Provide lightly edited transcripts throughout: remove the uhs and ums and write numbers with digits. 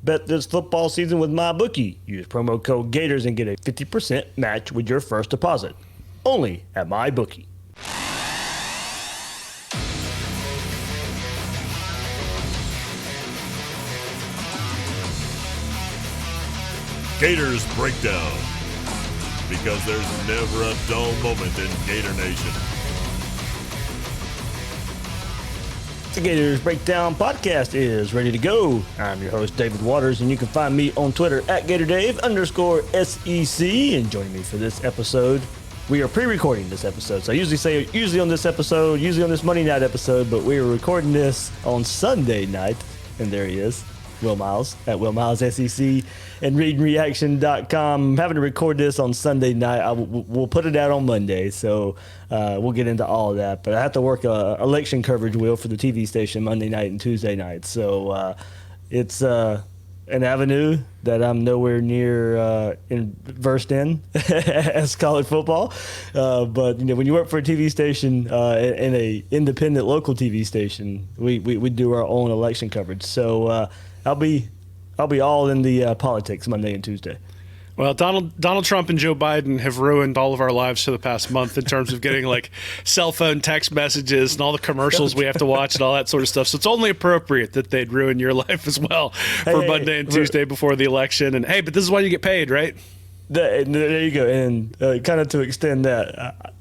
Bet this football season with MyBookie. Use promo code Gators and get a 50% match with your first deposit. Only at MyBookie. Gators Breakdown, because there's never a dull moment in Gator Nation. The Gators Breakdown podcast is ready to go. I'm your host, David Waters, and you can find me on Twitter at GatorDave_SEC. And joining me for this episode, we are pre-recording this episode. So I usually say on this episode, usually on this Monday night episode, but we are recording this on Sunday night. And there he is, Will Miles at Will Miles SEC and readandreaction.com. I'm having to record this on Sunday night. We'll put it out on Monday, so we'll get into all of that. But I have to work election coverage, Will, for the TV station Monday night and Tuesday night. So it's an avenue that I'm nowhere near versed in as college football. But you know, when you work for a TV station in a independent local TV station, we do our own election coverage. So I'll be all in the politics Monday and Tuesday. Well, Donald Trump and Joe Biden have ruined all of our lives for the past month in terms of getting like cell phone text messages and all the commercials we have to watch and all that sort of stuff. So it's only appropriate that they'd ruin your life as well for Monday and Tuesday before the election. And hey, but this is why you get paid, right? There you go. And kind of to extend that,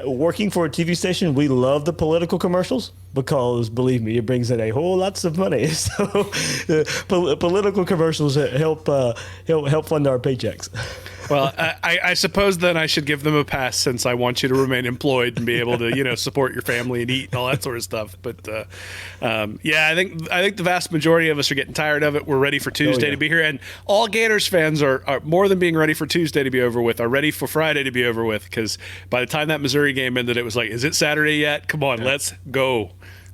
working for a TV station, we love the political commercials because, believe me, it brings in a whole lots of money. So political commercials help fund our paychecks. Well, I suppose then I should give them a pass since I want you to remain employed and be able to, support your family and eat and all that sort of stuff. But yeah, I think the vast majority of us are getting tired of it. We're ready for Tuesday to be here, and all Gators fans are more than being ready for Tuesday to be over with. Are ready for Friday to be over with, because by the time that Missouri game ended, it was like, is it Saturday yet? Come on, let's go.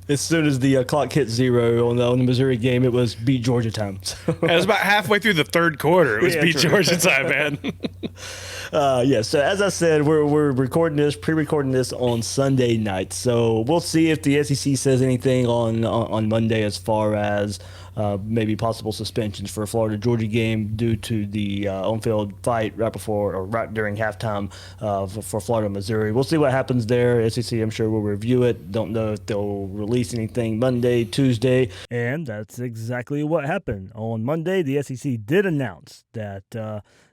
As soon as the clock hit zero on the Missouri game, it was beat Georgia time. So. It was about halfway through the third quarter. It was beat Georgia time, man. So as I said, we're pre-recording this on Sunday night. So we'll see if the SEC says anything on Monday as far as maybe possible suspensions for a Florida-Georgia game due to the on-field fight right before or right during halftime for Florida-Missouri. We'll see what happens there. SEC, I'm sure, will review it. Don't know if they'll release anything Monday, Tuesday. And that's exactly what happened. On Monday, the SEC did announce that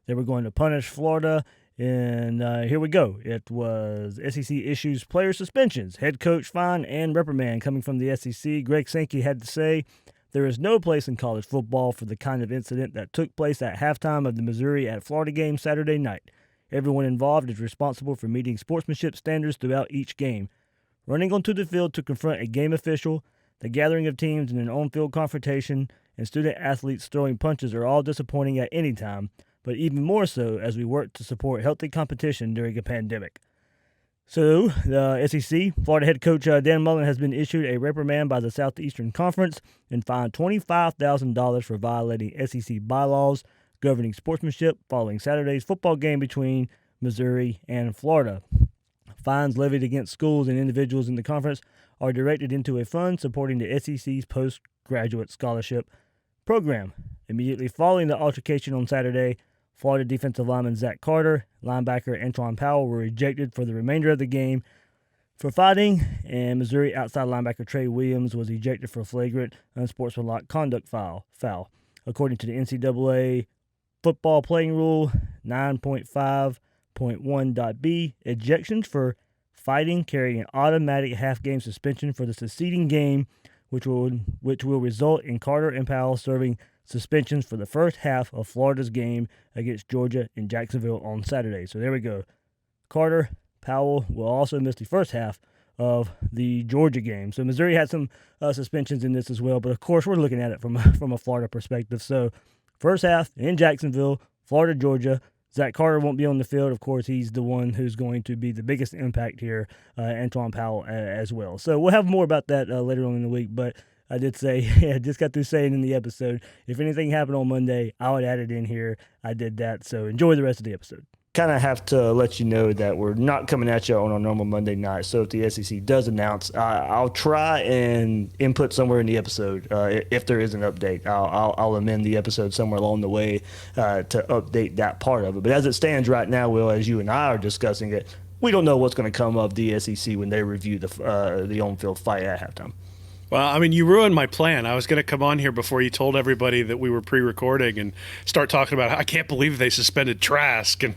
they were going to punish Florida. And here we go. It was SEC issues player suspensions, head coach fine, and reprimand coming from the SEC. Greg Sankey had to say, there is no place in college football for the kind of incident that took place at halftime of the Missouri at Florida game Saturday night. Everyone involved is responsible for meeting sportsmanship standards throughout each game. Running onto the field to confront a game official, the gathering of teams in an on-field confrontation, and student athletes throwing punches are all disappointing at any time, but even more so as we work to support healthy competition during a pandemic. So, the SEC, Florida head coach Dan Mullen has been issued a reprimand by the Southeastern Conference and fined $25,000 for violating SEC bylaws governing sportsmanship following Saturday's football game between Missouri and Florida. Fines levied against schools and individuals in the conference are directed into a fund supporting the SEC's postgraduate scholarship program. Immediately following the altercation on Saturday, Florida defensive lineman Zach Carter, linebacker Antoine Powell were ejected for the remainder of the game for fighting, and Missouri outside linebacker Trey Williams was ejected for flagrant unsportsmanlike conduct foul. According to the NCAA football playing rule 9.5.1.b, ejections for fighting carry an automatic half-game suspension for the succeeding game, which will result in Carter and Powell serving suspensions for the first half of Florida's game against Georgia in Jacksonville on Saturday. So there we go. Carter, Powell will also miss the first half of the Georgia game. So Missouri had some suspensions in this as well, but of course we're looking at it from a Florida perspective. So first half in Jacksonville, Florida, Georgia. Zach Carter won't be on the field. Of course, he's the one who's going to be the biggest impact here, Antoine Powell as well. So we'll have more about that later on in the week, but I did say, I just got through saying in the episode, if anything happened on Monday, I would add it in here. I did that, so enjoy the rest of the episode. kind of have to let you know that we're not coming at you on our normal Monday night. So if the SEC does announce, I'll try and input somewhere in the episode if there is an update. I'll amend the episode somewhere along the way to update that part of it. But as it stands right now, Will, as you and I are discussing it, we don't know what's going to come of the SEC when they review the on-field fight at halftime. Well, I mean, you ruined my plan. I was going to come on here before you told everybody that we were pre-recording and start talking about, I can't believe they suspended Trask and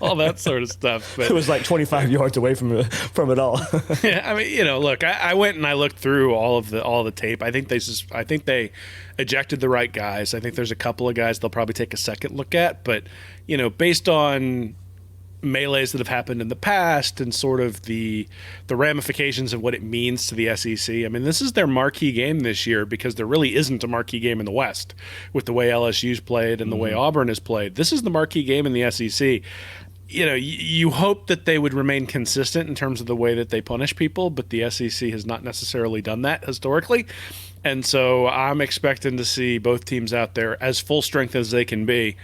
all that sort of stuff. But it was like 25 yards away from it all. yeah, I mean, look, I went and I looked through all the tape. I think they ejected the right guys. I think there's a couple of guys they'll probably take a second look at, but based on melees that have happened in the past and sort of the ramifications of what it means to the SEC. I mean, this is their marquee game this year because there really isn't a marquee game in the West with the way LSU's played and the way Auburn has played. This is the marquee game in the SEC. You hope that they would remain consistent in terms of the way that they punish people, but the SEC has not necessarily done that historically. And so I'm expecting to see both teams out there as full strength as they can be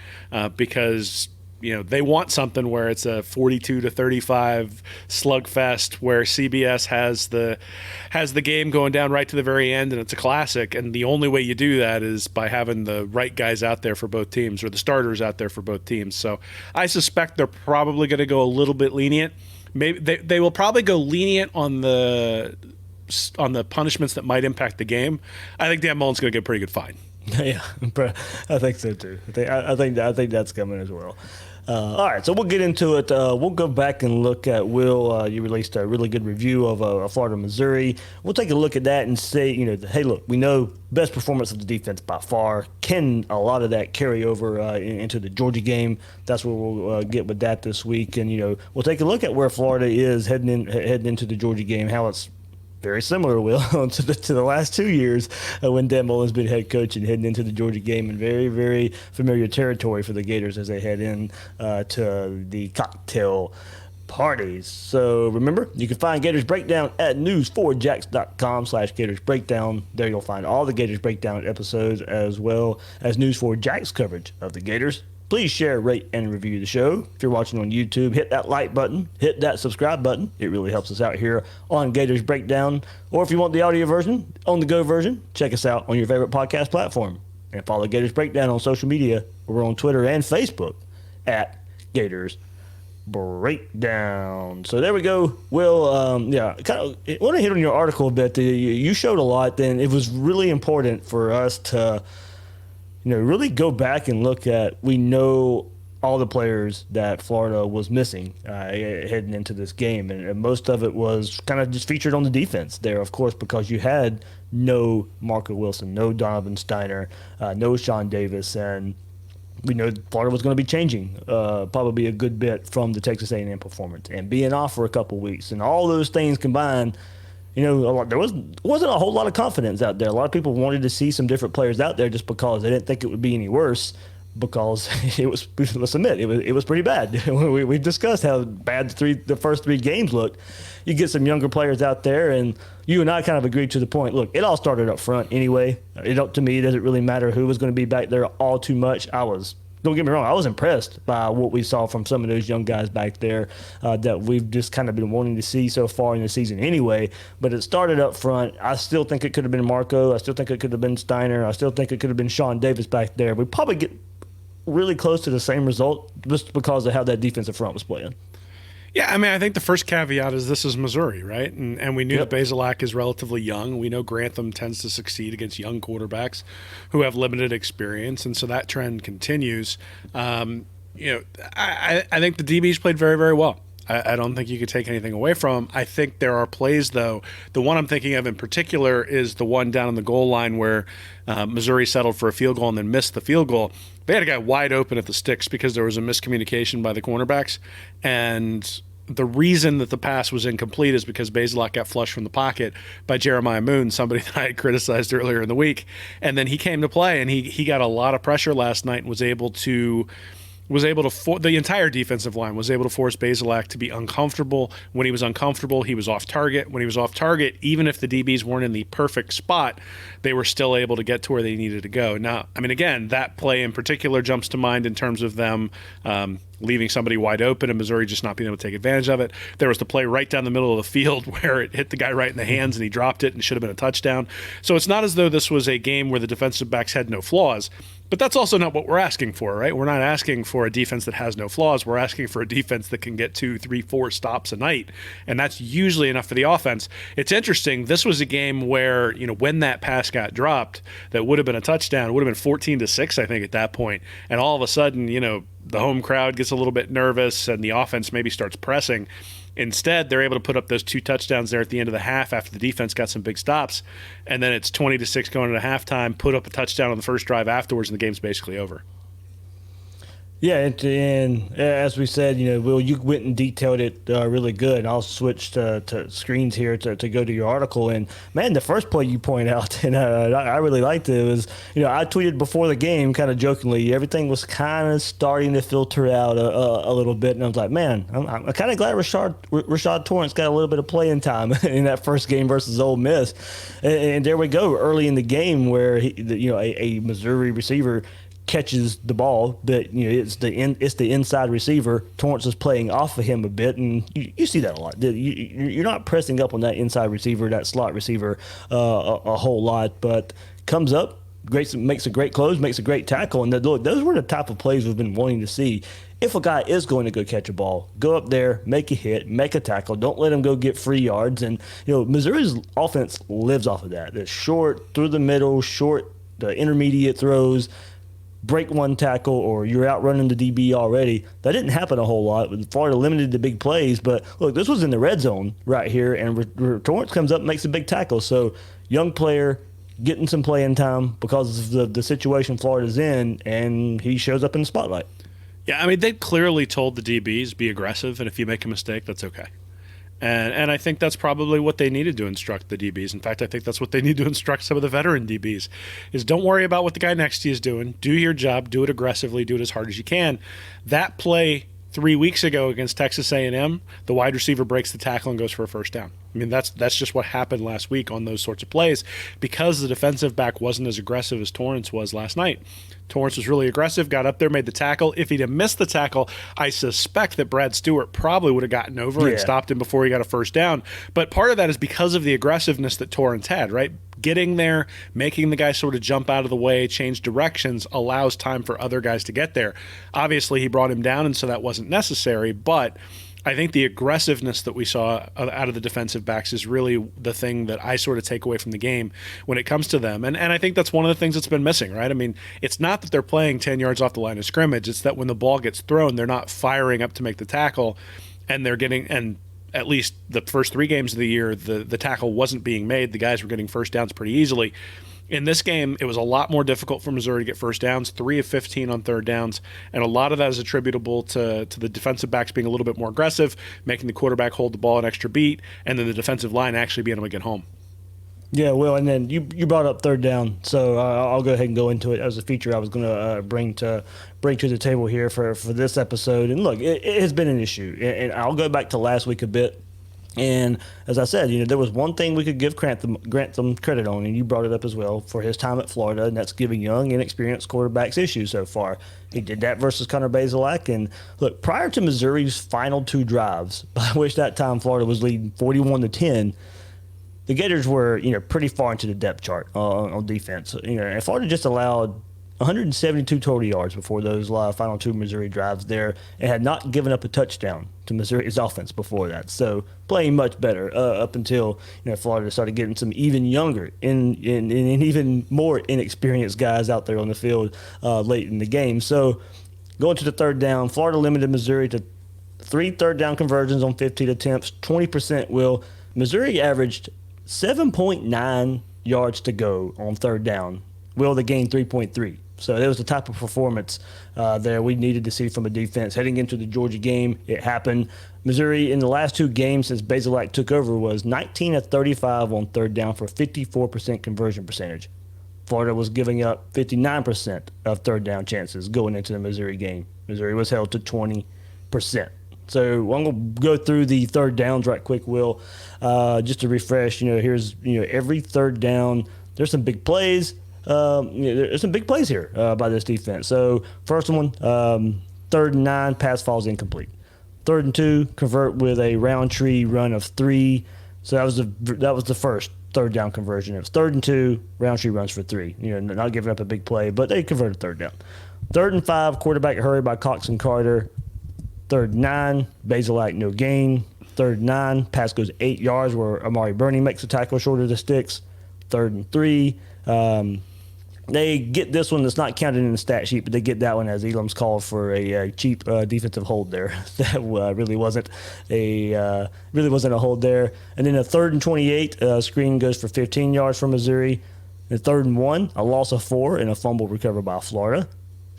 because they want something where it's a 42-35 slugfest where CBS has the game going down right to the very end and it's a classic. And the only way you do that is by having the right guys out there for both teams or the starters out there for both teams. So I suspect they're probably going to go a little bit lenient. Maybe they will probably go lenient on the punishments that might impact the game. I think Dan Mullen's going to get a pretty good fine. Yeah, I think so too. I think that's coming as well. All right, so we'll get into it. We'll go back and look at Will. You released a really good review of Florida, Missouri. We'll take a look at that and say, hey, look, we know best performance of the defense by far. Can a lot of that carry over into the Georgia game? That's where we'll get with that this week, and we'll take a look at where Florida is heading into the Georgia game, how it's very similar, Will, to the last 2 years when Dan Mullen's been head coach and heading into the Georgia game, and very, very familiar territory for the Gators as they head in to the cocktail parties. So remember, you can find Gators Breakdown at news4jax.com/Gators Breakdown. There you'll find all the Gators Breakdown episodes as well as News4Jax coverage of the Gators. Please share, rate, and review the show. If you're watching on YouTube, hit that like button, hit that subscribe button. It really helps us out here on Gators Breakdown. Or if you want the audio version, on-the-go version, check us out on your favorite podcast platform. And follow Gators Breakdown on social media. We're on Twitter and Facebook at Gators Breakdown. So there we go. Will, I want to hit on your article a bit. You showed a lot, and it was really important for us to really go back and look at, we know all the players that Florida was missing heading into this game. And most of it was kind of just featured on the defense there, of course, because you had no Marco Wilson, no Donovan Steiner, no Sean Davis. And we know Florida was going to be changing probably a good bit from the Texas A&M performance and being off for a couple weeks. And all those things combined, there wasn't a whole lot of confidence out there. A lot of people wanted to see some different players out there just because they didn't think it would be any worse, because it was, let's admit, it was pretty bad. We've discussed how bad the first three games looked. You get some younger players out there, and you and I kind of agreed to the point. Look, it all started up front anyway. To me, it doesn't really matter who was going to be back there all too much. Don't get me wrong, I was impressed by what we saw from some of those young guys back there that we've just kind of been wanting to see so far in the season anyway. But it started up front. I still think it could have been Marco. I still think it could have been Steiner. I still think it could have been Sean Davis back there. We probably get really close to the same result just because of how that defensive front was playing. Yeah, I mean, I think the first caveat is this is Missouri, right? And we knew that Bazelak is relatively young. We know Grantham tends to succeed against young quarterbacks who have limited experience, and so that trend continues. I think the DBs played very, very well. I don't think you could take anything away from them. I think there are plays, though. The one I'm thinking of in particular is the one down on the goal line where Missouri settled for a field goal and then missed the field goal. They had a guy wide open at the sticks because there was a miscommunication by the cornerbacks, and the reason that the pass was incomplete is because Bazelak got flushed from the pocket by Jeremiah Moon, somebody that I had criticized earlier in the week. And then he came to play, and he got a lot of pressure last night and was able to the entire defensive line was able to force Bazelak to be uncomfortable. When he was uncomfortable, he was off target. When he was off target, even if the DBs weren't in the perfect spot, they were still able to get to where they needed to go. Now, I mean, again, that play in particular jumps to mind in terms of them leaving somebody wide open and Missouri just not being able to take advantage of it. There was the play right down the middle of the field where it hit the guy right in the hands and he dropped it and should have been a touchdown. So it's not as though this was a game where the defensive backs had no flaws. But that's also not what we're asking for, right? We're not asking for a defense that has no flaws. We're asking for a defense that can get 2, 3, 4 stops a night, and that's usually enough for the offense. It's interesting. This was a game where, when that pass got dropped, that would have been a touchdown. It would have been 14-6, I think, at that point. And all of a sudden, the home crowd gets a little bit nervous, and the offense maybe starts pressing. Instead, they're able to put up those 2 touchdowns there at the end of the half after the defense got some big stops, and then it's 20-6 going into halftime, put up a touchdown on the first drive afterwards, and the game's basically over. Yeah, and as we said, Will, you went and detailed it really good. And I'll switch to screens here to go to your article. And, man, the first play you point out, and I really liked it, was, I tweeted before the game kind of jokingly, everything was kind of starting to filter out a little bit. And I was like, man, I'm kind of glad Rashad Torrance got a little bit of playing time in that first game versus Ole Miss. And there we go, early in the game where, a Missouri receiver catches the ball, but it's the inside receiver. Torrance is playing off of him a bit, and you see that a lot. You're not pressing up on that inside receiver, that slot receiver, a whole lot, but comes up, makes a great close, makes a great tackle, and those were the type of plays we've been wanting to see. If a guy is going to go catch a ball, go up there, make a hit, make a tackle. Don't let him go get free yards. And Missouri's offense lives off of that. The short, through the middle, the intermediate throws. Break one tackle, or you're outrunning the DB already. That didn't happen a whole lot. Florida limited the big plays, but look, this was in the red zone right here, and Torrance comes up and makes a big tackle. So young player getting some playing time because of the situation Florida's in, and he shows up in the spotlight. Yeah, I mean, they clearly told the DBs, be aggressive, and if you make a mistake, that's okay. And I think that's probably what they needed to instruct the DBs. In fact, I think that's what they need to instruct some of the veteran DBs, is don't worry about what the guy next to you is doing. Do your job. Do it aggressively. Do it as hard as you can. That play 3 weeks ago against Texas A&M, the wide receiver breaks the tackle and goes for a first down. I mean, that's just what happened last week on those sorts of plays because the defensive back wasn't as aggressive as Torrance was last night. Torrance was really aggressive, got up there, made the tackle. If he'd have missed the tackle, I suspect that Brad Stewart probably would have gotten over and stopped him before he got a first down. But part of that is because of the aggressiveness that Torrance had, right? Getting there, making the guy sort of jump out of the way, change directions, allows time for other guys to get there. Obviously, he brought him down, and so that wasn't necessary, but I think the aggressiveness that we saw out of the defensive backs is really the thing that I sort of take away from the game when it comes to them. And I think that's one of the things that's been missing, right? I mean, it's not that they're playing 10 yards off the line of scrimmage. It's that when the ball gets thrown, they're not firing up to make the tackle, and they're getting – and at least the first 3 games of the year, the tackle wasn't being made. The guys were getting first downs pretty easily. In this game, it was a lot more difficult for Missouri to get first downs, 3 of 15 on third downs, and a lot of that is attributable to the defensive backs being a little bit more aggressive, making the quarterback hold the ball an extra beat, and then the defensive line actually being able to get home. Yeah, Will, and then you brought up third down, so I'll go ahead and go into it as a feature I was going to bring to the table here for this episode. And look, it has been an issue, and I'll go back to last week a bit. And as I said, there was one thing we could give Grantham credit on, and you brought it up as well, for his time at Florida, and that's giving young, inexperienced quarterbacks issues so far. He did that versus Connor Bazelak. And look, prior to Missouri's final 2 drives, by which that time Florida was leading 41-10, the Gators were, pretty far into the depth chart on defense. And Florida just allowed 172 total yards before those final 2 Missouri drives there, and had not given up a touchdown to Missouri's offense before that. So playing much better up until Florida started getting some even younger and even more inexperienced guys out there on the field late in the game. So going to the third down, Florida limited Missouri to 3 third down conversions on 15 attempts, 20%. Will Missouri averaged 7.9 yards to go on third down. Will they gained 3.3. So that was the type of performance there we needed to see from a defense. Heading into the Georgia game, it happened. Missouri, in the last 2 games since Bazelak took over, was 19 of 35 on third down for 54% conversion percentage. Florida was giving up 59% of third down chances going into the Missouri game. Missouri was held to 20%. So I'm going to go through the third downs right quick, Will, just to refresh. Here's every third down. There's some big plays. There's some big plays here by this defense. So first one, 3rd 3rd and 9, pass falls incomplete. 3rd and 2, convert with a Roundtree run of 3. So that was the first 3rd down conversion. It was 3rd and 2, Roundtree runs for 3. Not giving up a big play, but they converted 3rd down. 3rd and 5, quarterback hurry by Cox and Carter. 3rd and 9, Basilak no gain. 3rd and 9, pass goes 8 yards where Amari Burney makes a tackle short of the sticks. 3rd and 3. They get this one that's not counted in the stat sheet, but they get that one as Elam's called for a cheap defensive hold there. That really wasn't a hold there. And then a 3rd and 28, screen goes for 15 yards from Missouri. And 3rd and 1, a loss of 4 and a fumble recovered by Florida.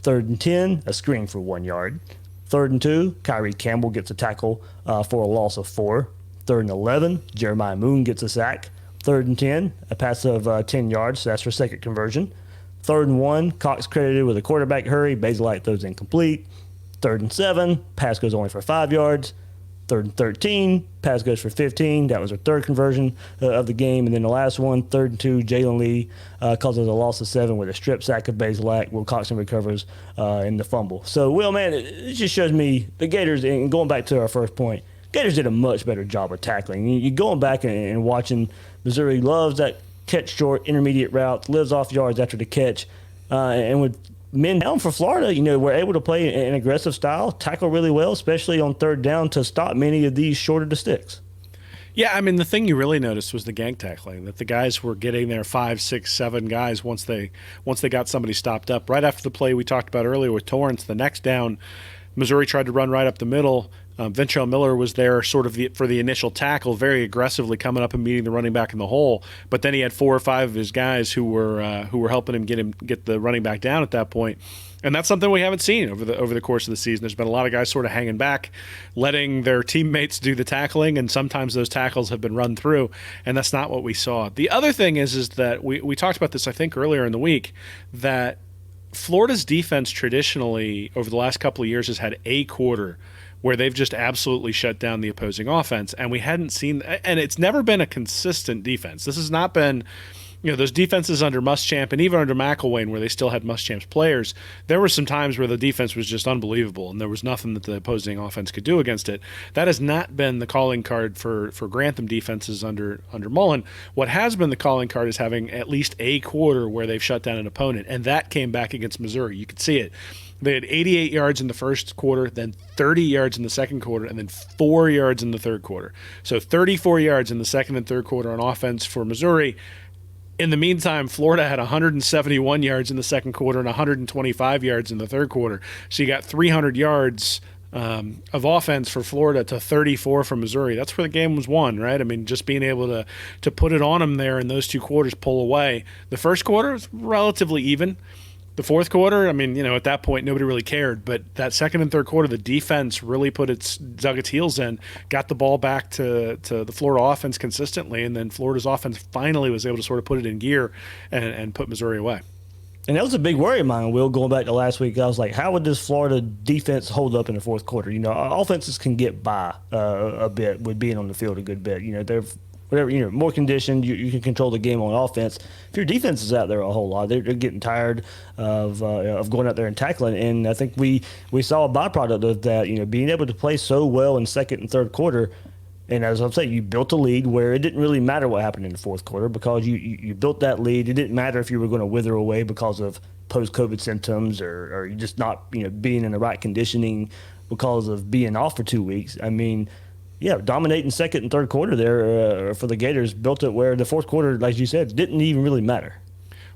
3rd and 10, a screen for 1 yard. 3rd and 2, Kyrie Campbell gets a tackle for a loss of 4. 3rd and 11, Jeremiah Moon gets a sack. 3rd and 10, a pass of 10 yards, so that's for second conversion. 3rd and 1, Cox credited with a quarterback hurry. Basilak throws incomplete. 3rd and 7, pass goes only for 5 yards. 3rd and 13, pass goes for 15. That was our third conversion of the game. And then the last one, 3rd and 2, Jalen Lee causes a loss of 7 with a strip sack of Basilak. Will Coxon recovers in the fumble. So, Will, man, it just shows me the Gators, and going back to our first point, Gators did a much better job of tackling. You're going back and watching Missouri loves that catch short, intermediate routes, lives off yards after the catch. And with men down for Florida, we're able to play an aggressive style, tackle really well, especially on 3rd down to stop many of these short of the sticks. Yeah, I mean, the thing you really noticed was the gang tackling, that the guys were getting there 5, 6, 7 guys once they got somebody stopped up. Right after the play we talked about earlier with Torrance, the next down, Missouri tried to run right up the middle. Ventrell Miller was there for the initial tackle, very aggressively coming up and meeting the running back in the hole. But then he had 4 or 5 of his guys who were helping him get the running back down at that point. And that's something we haven't seen over the course of the season. There's been a lot of guys sort of hanging back, letting their teammates do the tackling, and sometimes those tackles have been run through, and that's not what we saw. The other thing is that we talked about this, I think, earlier in the week, that Florida's defense traditionally over the last couple of years has had a quarter where they've just absolutely shut down the opposing offense, and we hadn't seen – and it's never been a consistent defense. This has not been – those defenses under Muschamp and even under McElwain where they still had Muschamp's players, there were some times where the defense was just unbelievable and there was nothing that the opposing offense could do against it. That has not been the calling card for Grantham defenses under Mullen. What has been the calling card is having at least a quarter where they've shut down an opponent, and that came back against Missouri. You could see it. They had 88 yards in the first quarter, then 30 yards in the second quarter, and then 4 yards in the third quarter. So 34 yards in the second and third quarter on offense for Missouri. In the meantime, Florida had 171 yards in the second quarter and 125 yards in the third quarter. So you got 300 yards of offense for Florida to 34 for Missouri. That's where the game was won, right? I mean, just being able to put it on them there in those 2 quarters, pull away. The first quarter was relatively even. The fourth quarter, I mean, at that point, nobody really cared. But that second and third quarter, the defense really dug its heels in, got the ball back to the Florida offense consistently, and then Florida's offense finally was able to sort of put it in gear and put Missouri away. And that was a big worry of mine, Will, going back to last week. I was like, how would this Florida defense hold up in the fourth quarter? Offenses can get by a bit with being on the field a good bit. They're more conditioned, you can control the game on offense. If your defense is out there a whole lot, they're getting tired of going out there and tackling. And I think we saw a byproduct of that, being able to play so well in second and third quarter. And as I'm saying, you built a lead where it didn't really matter what happened in the fourth quarter because you built that lead. It didn't matter if you were going to wither away because of post-COVID symptoms or you just not being in the right conditioning because of being off for 2 weeks. I mean, yeah, dominating second and third quarter there for the Gators built it where the fourth quarter, like you said, didn't even really matter.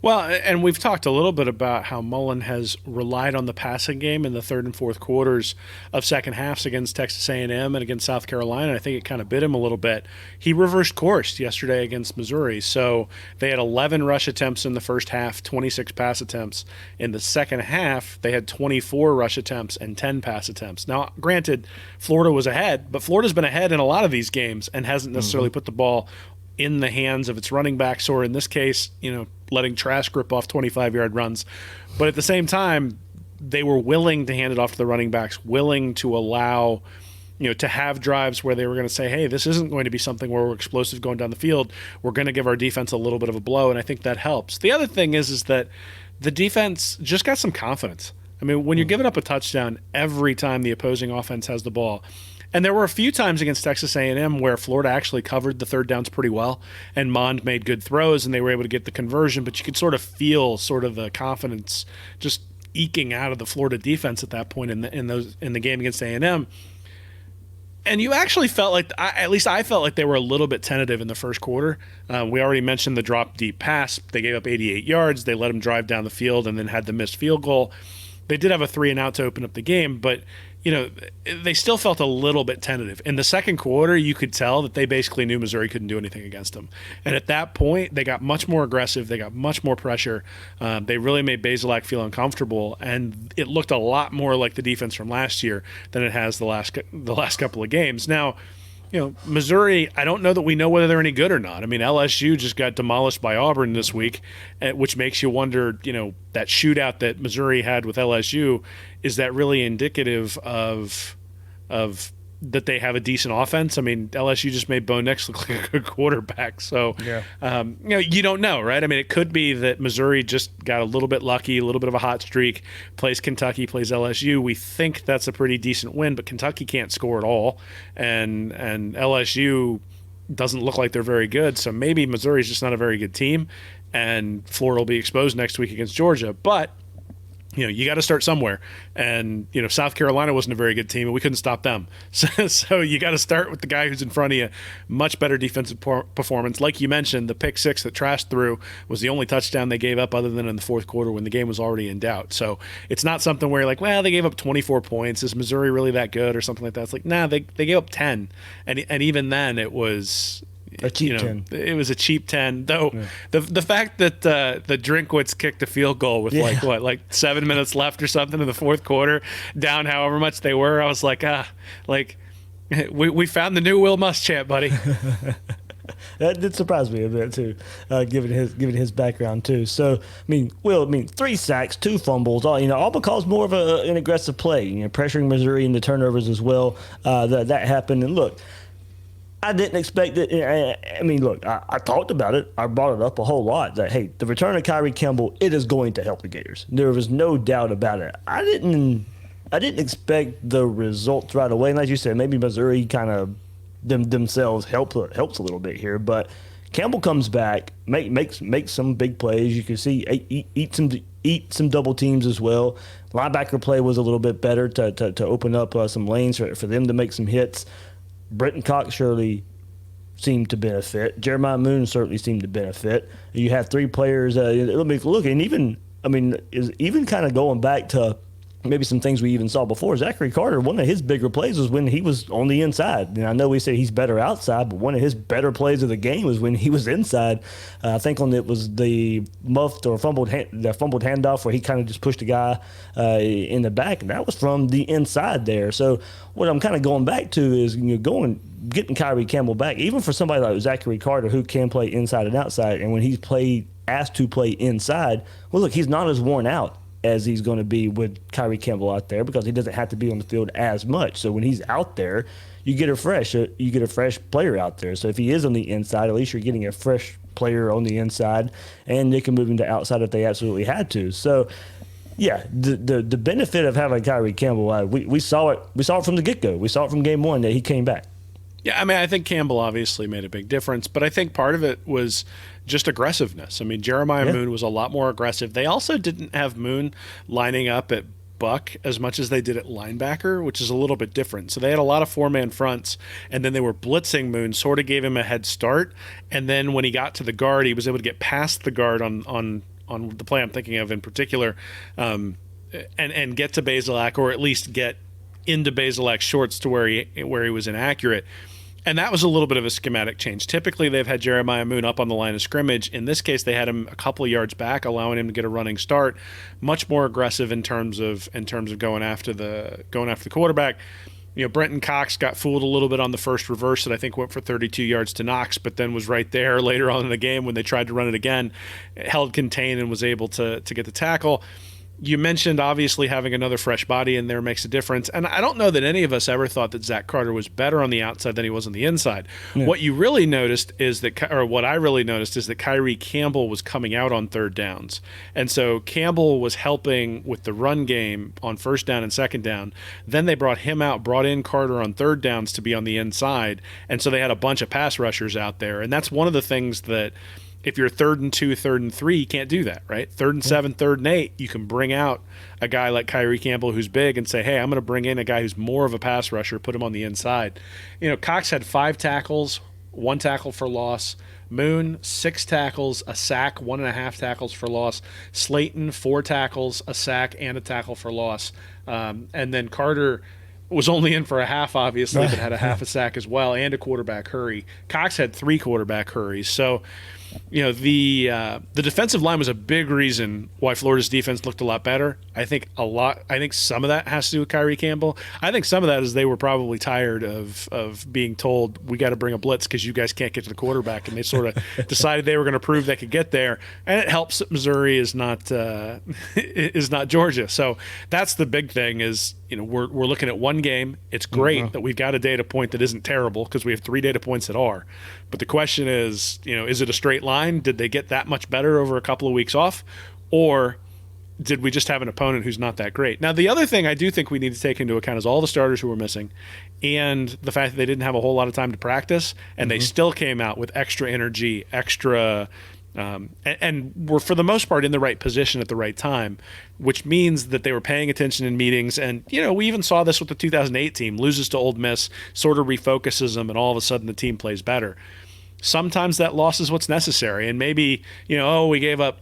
Well, and we've talked a little bit about how Mullen has relied on the passing game in the third and fourth quarters of second halves against Texas A&M and against South Carolina. I think it kind of bit him a little bit. He reversed course yesterday against Missouri. So they had 11 rush attempts in the first half, 26 pass attempts. In the second half, they had 24 rush attempts and 10 pass attempts. Now, granted, Florida was ahead, but Florida's been ahead in a lot of these games and hasn't necessarily put the ball in the hands of its running backs, or in this case, letting Trask rip off 25-yard runs. But at the same time, they were willing to hand it off to the running backs, willing to allow, to have drives where they were going to say, hey, this isn't going to be something where we're explosive going down the field. We're going to give our defense a little bit of a blow, and I think that helps. The other thing is that the defense just got some confidence. I mean, when you're giving up a touchdown every time the opposing offense has the ball, and there were a few times against Texas A&M where Florida actually covered the third downs pretty well, and Mond made good throws, and they were able to get the conversion. But you could sort of feel sort of the confidence just eking out of the Florida defense at that point in the game against A&M. And you actually felt like, at least I felt like they were a little bit tentative in the first quarter. We already mentioned the drop deep pass. They gave up 88 yards. They let them drive down the field and then had the missed field goal. They did have a 3-and-out to open up the game, but they still felt a little bit tentative. In the second quarter, you could tell that they basically knew Missouri couldn't do anything against them. And at that point, they got much more aggressive. They got much more pressure. They really made Bazelak feel uncomfortable, and it looked a lot more like the defense from last year than it has the last couple of games. Now, Missouri, I don't know that we know whether they're any good or not. I mean, LSU just got demolished by Auburn this week, which makes you wonder, that shootout that Missouri had with LSU, is that really indicative of that they have a decent offense? I mean, LSU just made Bo Nix look like a good quarterback. So, you don't know, right? I mean, it could be that Missouri just got a little bit lucky, a little bit of a hot streak, plays Kentucky, plays LSU. We think that's a pretty decent win, but Kentucky can't score at all. And LSU doesn't look like they're very good. So maybe Missouri's just not a very good team, and Florida will be exposed next week against Georgia. But you got to start somewhere. And, South Carolina wasn't a very good team, and we couldn't stop them. So you got to start with the guy who's in front of you. Much better defensive performance. Like you mentioned, the pick six that Trask threw was the only touchdown they gave up other than in the fourth quarter when the game was already in doubt. So it's not something where you're like, well, they gave up 24 points. Is Missouri really that good or something like that? It's like, nah, they gave up 10. And even then it was – a cheap 10. It was a cheap 10, though. Yeah. The fact that the Drinkwitz kicked a field goal with like 7 minutes left or something in the fourth quarter, down however much they were, I was like, we found the new Will Muschamp, buddy. That did surprise me a bit too, given his background too. So Will, 3 sacks, 2 fumbles, all because more of an aggressive play, pressuring Missouri into turnovers as well. That happened, and look, I didn't expect it. I talked about it. I brought it up a whole lot that, hey, the return of Kyrie Campbell, it is going to help the Gators. There was no doubt about it. I didn't expect the results right away. And like you said, maybe Missouri kind of themselves helps a little bit here. But Campbell comes back, makes some big plays. You can see eat some double teams as well. Linebacker play was a little bit better to open up some lanes for them to make some hits. Brenton Cox surely seemed to benefit. Jeremiah Moon certainly seemed to benefit. You have 3 players. Look, and even kind of going back to maybe some things we even saw before. Zachary Carter, one of his bigger plays was when he was on the inside. And I know we say he's better outside, but one of his better plays of the game was when he was inside. I think it was the muffed or fumbled handoff where he kind of just pushed a guy in the back, and that was from the inside there. So what I'm kind of going back to is getting Kyrie Campbell back, even for somebody like Zachary Carter who can play inside and outside, and when he's asked to play inside, well, look, he's not as worn out as he's going to be with Kyrie Campbell out there because he doesn't have to be on the field as much. So when he's out there, you get a fresh player out there. So if he is on the inside, at least you're getting a fresh player on the inside, and they can move him to outside if they absolutely had to. So yeah, the benefit of having Kyrie Campbell, we saw it from the get-go. We saw it from game 1 that he came back. Yeah, I think Campbell obviously made a big difference, but I think part of it was just aggressiveness. Jeremiah Moon was a lot more aggressive. They also didn't have Moon lining up at buck as much as they did at linebacker, which is a little bit different. So they had a lot of 4-man fronts, and then they were blitzing Moon, sort of gave him a head start. And then when he got to the guard, he was able to get past the guard on the play I'm thinking of in particular, and get to Bazelak, or at least get into Bazelak's shorts to where he was inaccurate. And that was a little bit of a schematic change. Typically, they've had Jeremiah Moon up on the line of scrimmage. In this case, they had him a couple of yards back, allowing him to get a running start. Much more aggressive in terms of going after the quarterback. Brenton Cox got fooled a little bit on the first reverse that I think went for 32 yards to Knox, but then was right there later on in the game when they tried to run it again, held contained and was able to get the tackle. You mentioned obviously having another fresh body in there makes a difference. And I don't know that any of us ever thought that Zach Carter was better on the outside than he was on the inside. Yeah. What you really noticed is that, or what I really noticed is that Kyrie Campbell was coming out on third downs. And so Campbell was helping with the run game on first down and second down. Then they brought him out, brought in Carter on third downs to be on the inside. And so they had a bunch of pass rushers out there. And that's one of the things that, if you're 3rd and 2, 3rd and 3, you can't do that, right? 3rd and 7, 3rd and 8, you can bring out a guy like Kyrie Campbell who's big and say, hey, I'm going to bring in a guy who's more of a pass rusher, put him on the inside. Cox had 5 tackles, 1 tackle for loss. Moon, 6 tackles, a sack, 1.5 tackles for loss. Slayton, 4 tackles, a sack, and a tackle for loss. And then Carter was only in for a half, obviously, but had a half a sack as well and a quarterback hurry. Cox had 3 quarterback hurries. So, the defensive line was a big reason why Florida's defense looked a lot better. I think some of that has to do with Kyrie Campbell. I think some of that is they were probably tired of being told we got to bring a blitz because you guys can't get to the quarterback, and they sort of decided they were going to prove they could get there. And it helps that Missouri is not Georgia. So that's the big thing is we're looking at one game. It's great that we've got a data point that isn't terrible because we have 3 data points that are. But the question is, is it a straight line? Did they get that much better over a couple of weeks off? Or did we just have an opponent who's not that great? Now, the other thing I do think we need to take into account is all the starters who were missing and the fact that they didn't have a whole lot of time to practice, and they still came out with extra energy, and were for the most part in the right position at the right time, which means that they were paying attention in meetings. And, we even saw this with the 2008 team, loses to Ole Miss, sort of refocuses them, and all of a sudden the team plays better. Sometimes that loss is what's necessary. And maybe, we gave up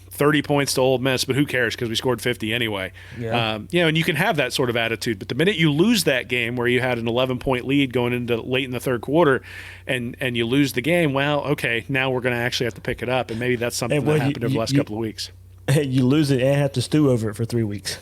30 points to Ole Miss, but who cares because we scored 50 anyway. Yeah. And you can have that sort of attitude. But the minute you lose that game where you had an 11-point lead going into late in the third quarter and you lose the game, well, okay, now we're going to actually have to pick it up. And maybe that's something that happened over the last couple of weeks. You lose it and have to stew over it for 3 weeks.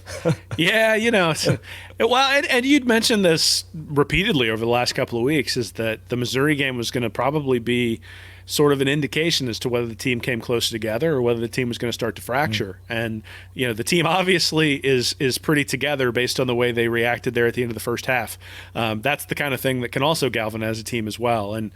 Yeah, and you'd mentioned this repeatedly over the last couple of weeks, is that the Missouri game was going to probably be sort of an indication as to whether the team came closer together or whether the team was going to start to fracture. And, the team obviously is pretty together based on the way they reacted there at the end of the first half. That's the kind of thing that can also galvanize a team as well. And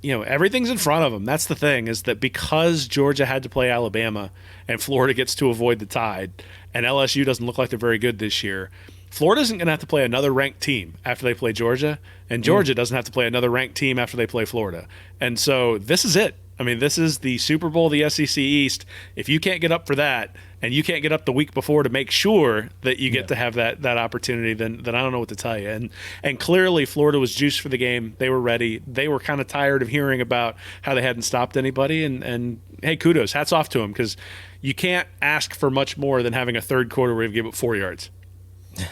everything's in front of them. That's the thing, is that because Georgia had to play Alabama and Florida gets to avoid the Tide, and LSU doesn't look like they're very good this year, Florida isn't going to have to play another ranked team after they play Georgia, and Georgia doesn't have to play another ranked team after they play Florida. And so this is it. I mean, this is the Super Bowl, the SEC East. If you can't get up for that, and you can't get up the week before to make sure that you get to have that opportunity, then I don't know what to tell you. And clearly Florida was juiced for the game. They were ready. They were kind of tired of hearing about how they hadn't stopped anybody. And hey, kudos. Hats off to them, because you can't ask for much more than having a third quarter where you give up 4 yards.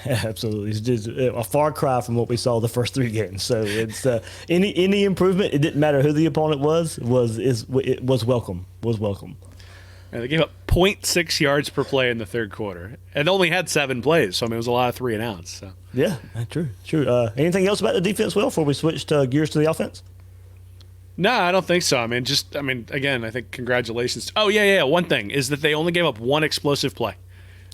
Absolutely. It's just a far cry from what we saw the first 3 games. So it's any improvement, it didn't matter who the opponent was welcome. And they gave up 0.6 yards per play in the third quarter and only had 7 plays. So, it was a lot of 3 and outs. So. Yeah, true. Anything else about the defense, Will, before we switch gears to the offense? No, I don't think so. Again, I think congratulations. Oh, yeah. One thing is that they only gave up 1 explosive play.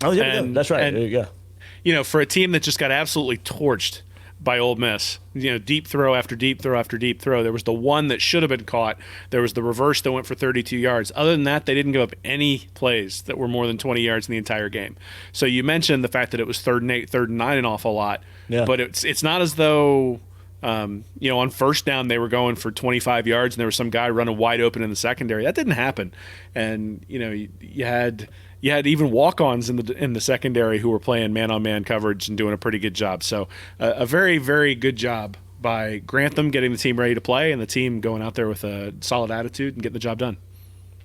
Oh, yeah, that's right. Yeah. For a team that just got absolutely torched by Ole Miss, deep throw after deep throw after deep throw. There was the one that should have been caught. There was the reverse that went for 32 yards. Other than that, they didn't give up any plays that were more than 20 yards in the entire game. So you mentioned the fact that it was 3rd and 8, 3rd and 9 an awful lot. Yeah. But it's not as though on first down they were going for 25 yards and there was some guy running wide open in the secondary. That didn't happen. And you had even walk-ons in the secondary who were playing man-on-man coverage and doing a pretty good job. So a very, very good job by Grantham getting the team ready to play and the team going out there with a solid attitude and getting the job done.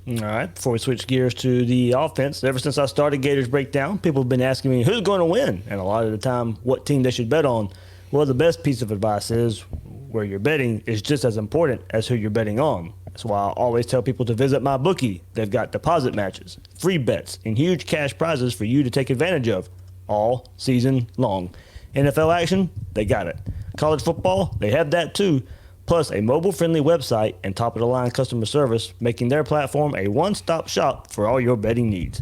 All right, before we switch gears to the offense, ever since I started Gators Breakdown, people have been asking me who's going to win, and a lot of the time what team they should bet on. Well, the best piece of advice is where you're betting is just as important as who you're betting on. That's why I always tell people to visit my bookie. They've got deposit matches, free bets, and huge cash prizes for you to take advantage of all season long. NFL action, they got it. College football, they have that too. Plus a mobile-friendly website and top-of-the-line customer service, making their platform a one-stop shop for all your betting needs.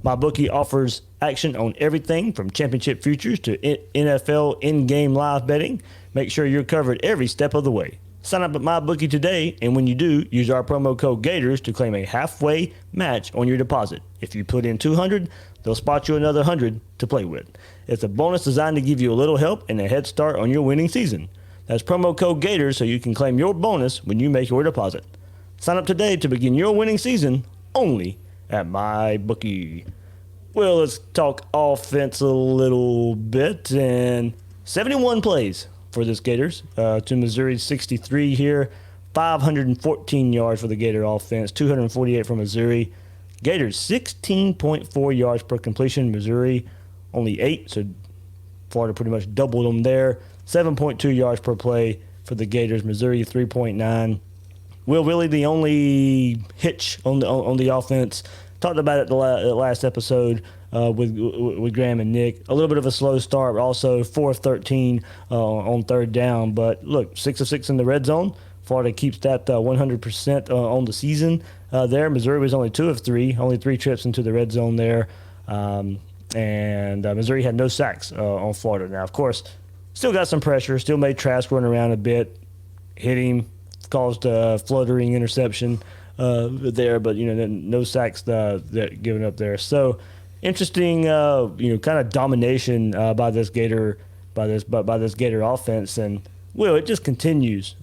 MyBookie offers action on everything from championship futures to NFL in-game live betting. Make sure you're covered every step of the way. Sign up at MyBookie today, and when you do, use our promo code Gators to claim a halfway match on your deposit. If you put in $200, they'll spot you another $100 to play with. It's a bonus designed to give you a little help and a head start on your winning season. That's promo code Gators so you can claim your bonus when you make your deposit. Sign up today to begin your winning season only at MyBookie. Well, let's talk offense a little bit. And 71 plays for this Gators to Missouri's 63 here. 514 yards for the Gator offense, 248 for Missouri. Gators 16.4 yards per completion. Missouri only 8, so Florida pretty much doubled them there. 7.2 yards per play for the Gators. Missouri 3.9. Will, really the only hitch on the offense. Talked about it the last episode with Graham and Nick. A little bit of a slow start, but also 4 of 13 on third down. But look, 6 of 6 in the red zone. Florida keeps that 100% on the season there. Missouri was only 2 of 3, only 3 trips into the red zone there. And Missouri had no sacks on Florida. Now, of course, still got some pressure, still made Trask run around a bit, hit him, caused a fluttering interception there, but no sacks given up there. So interesting, kind of domination by this Gator offense, and it just continues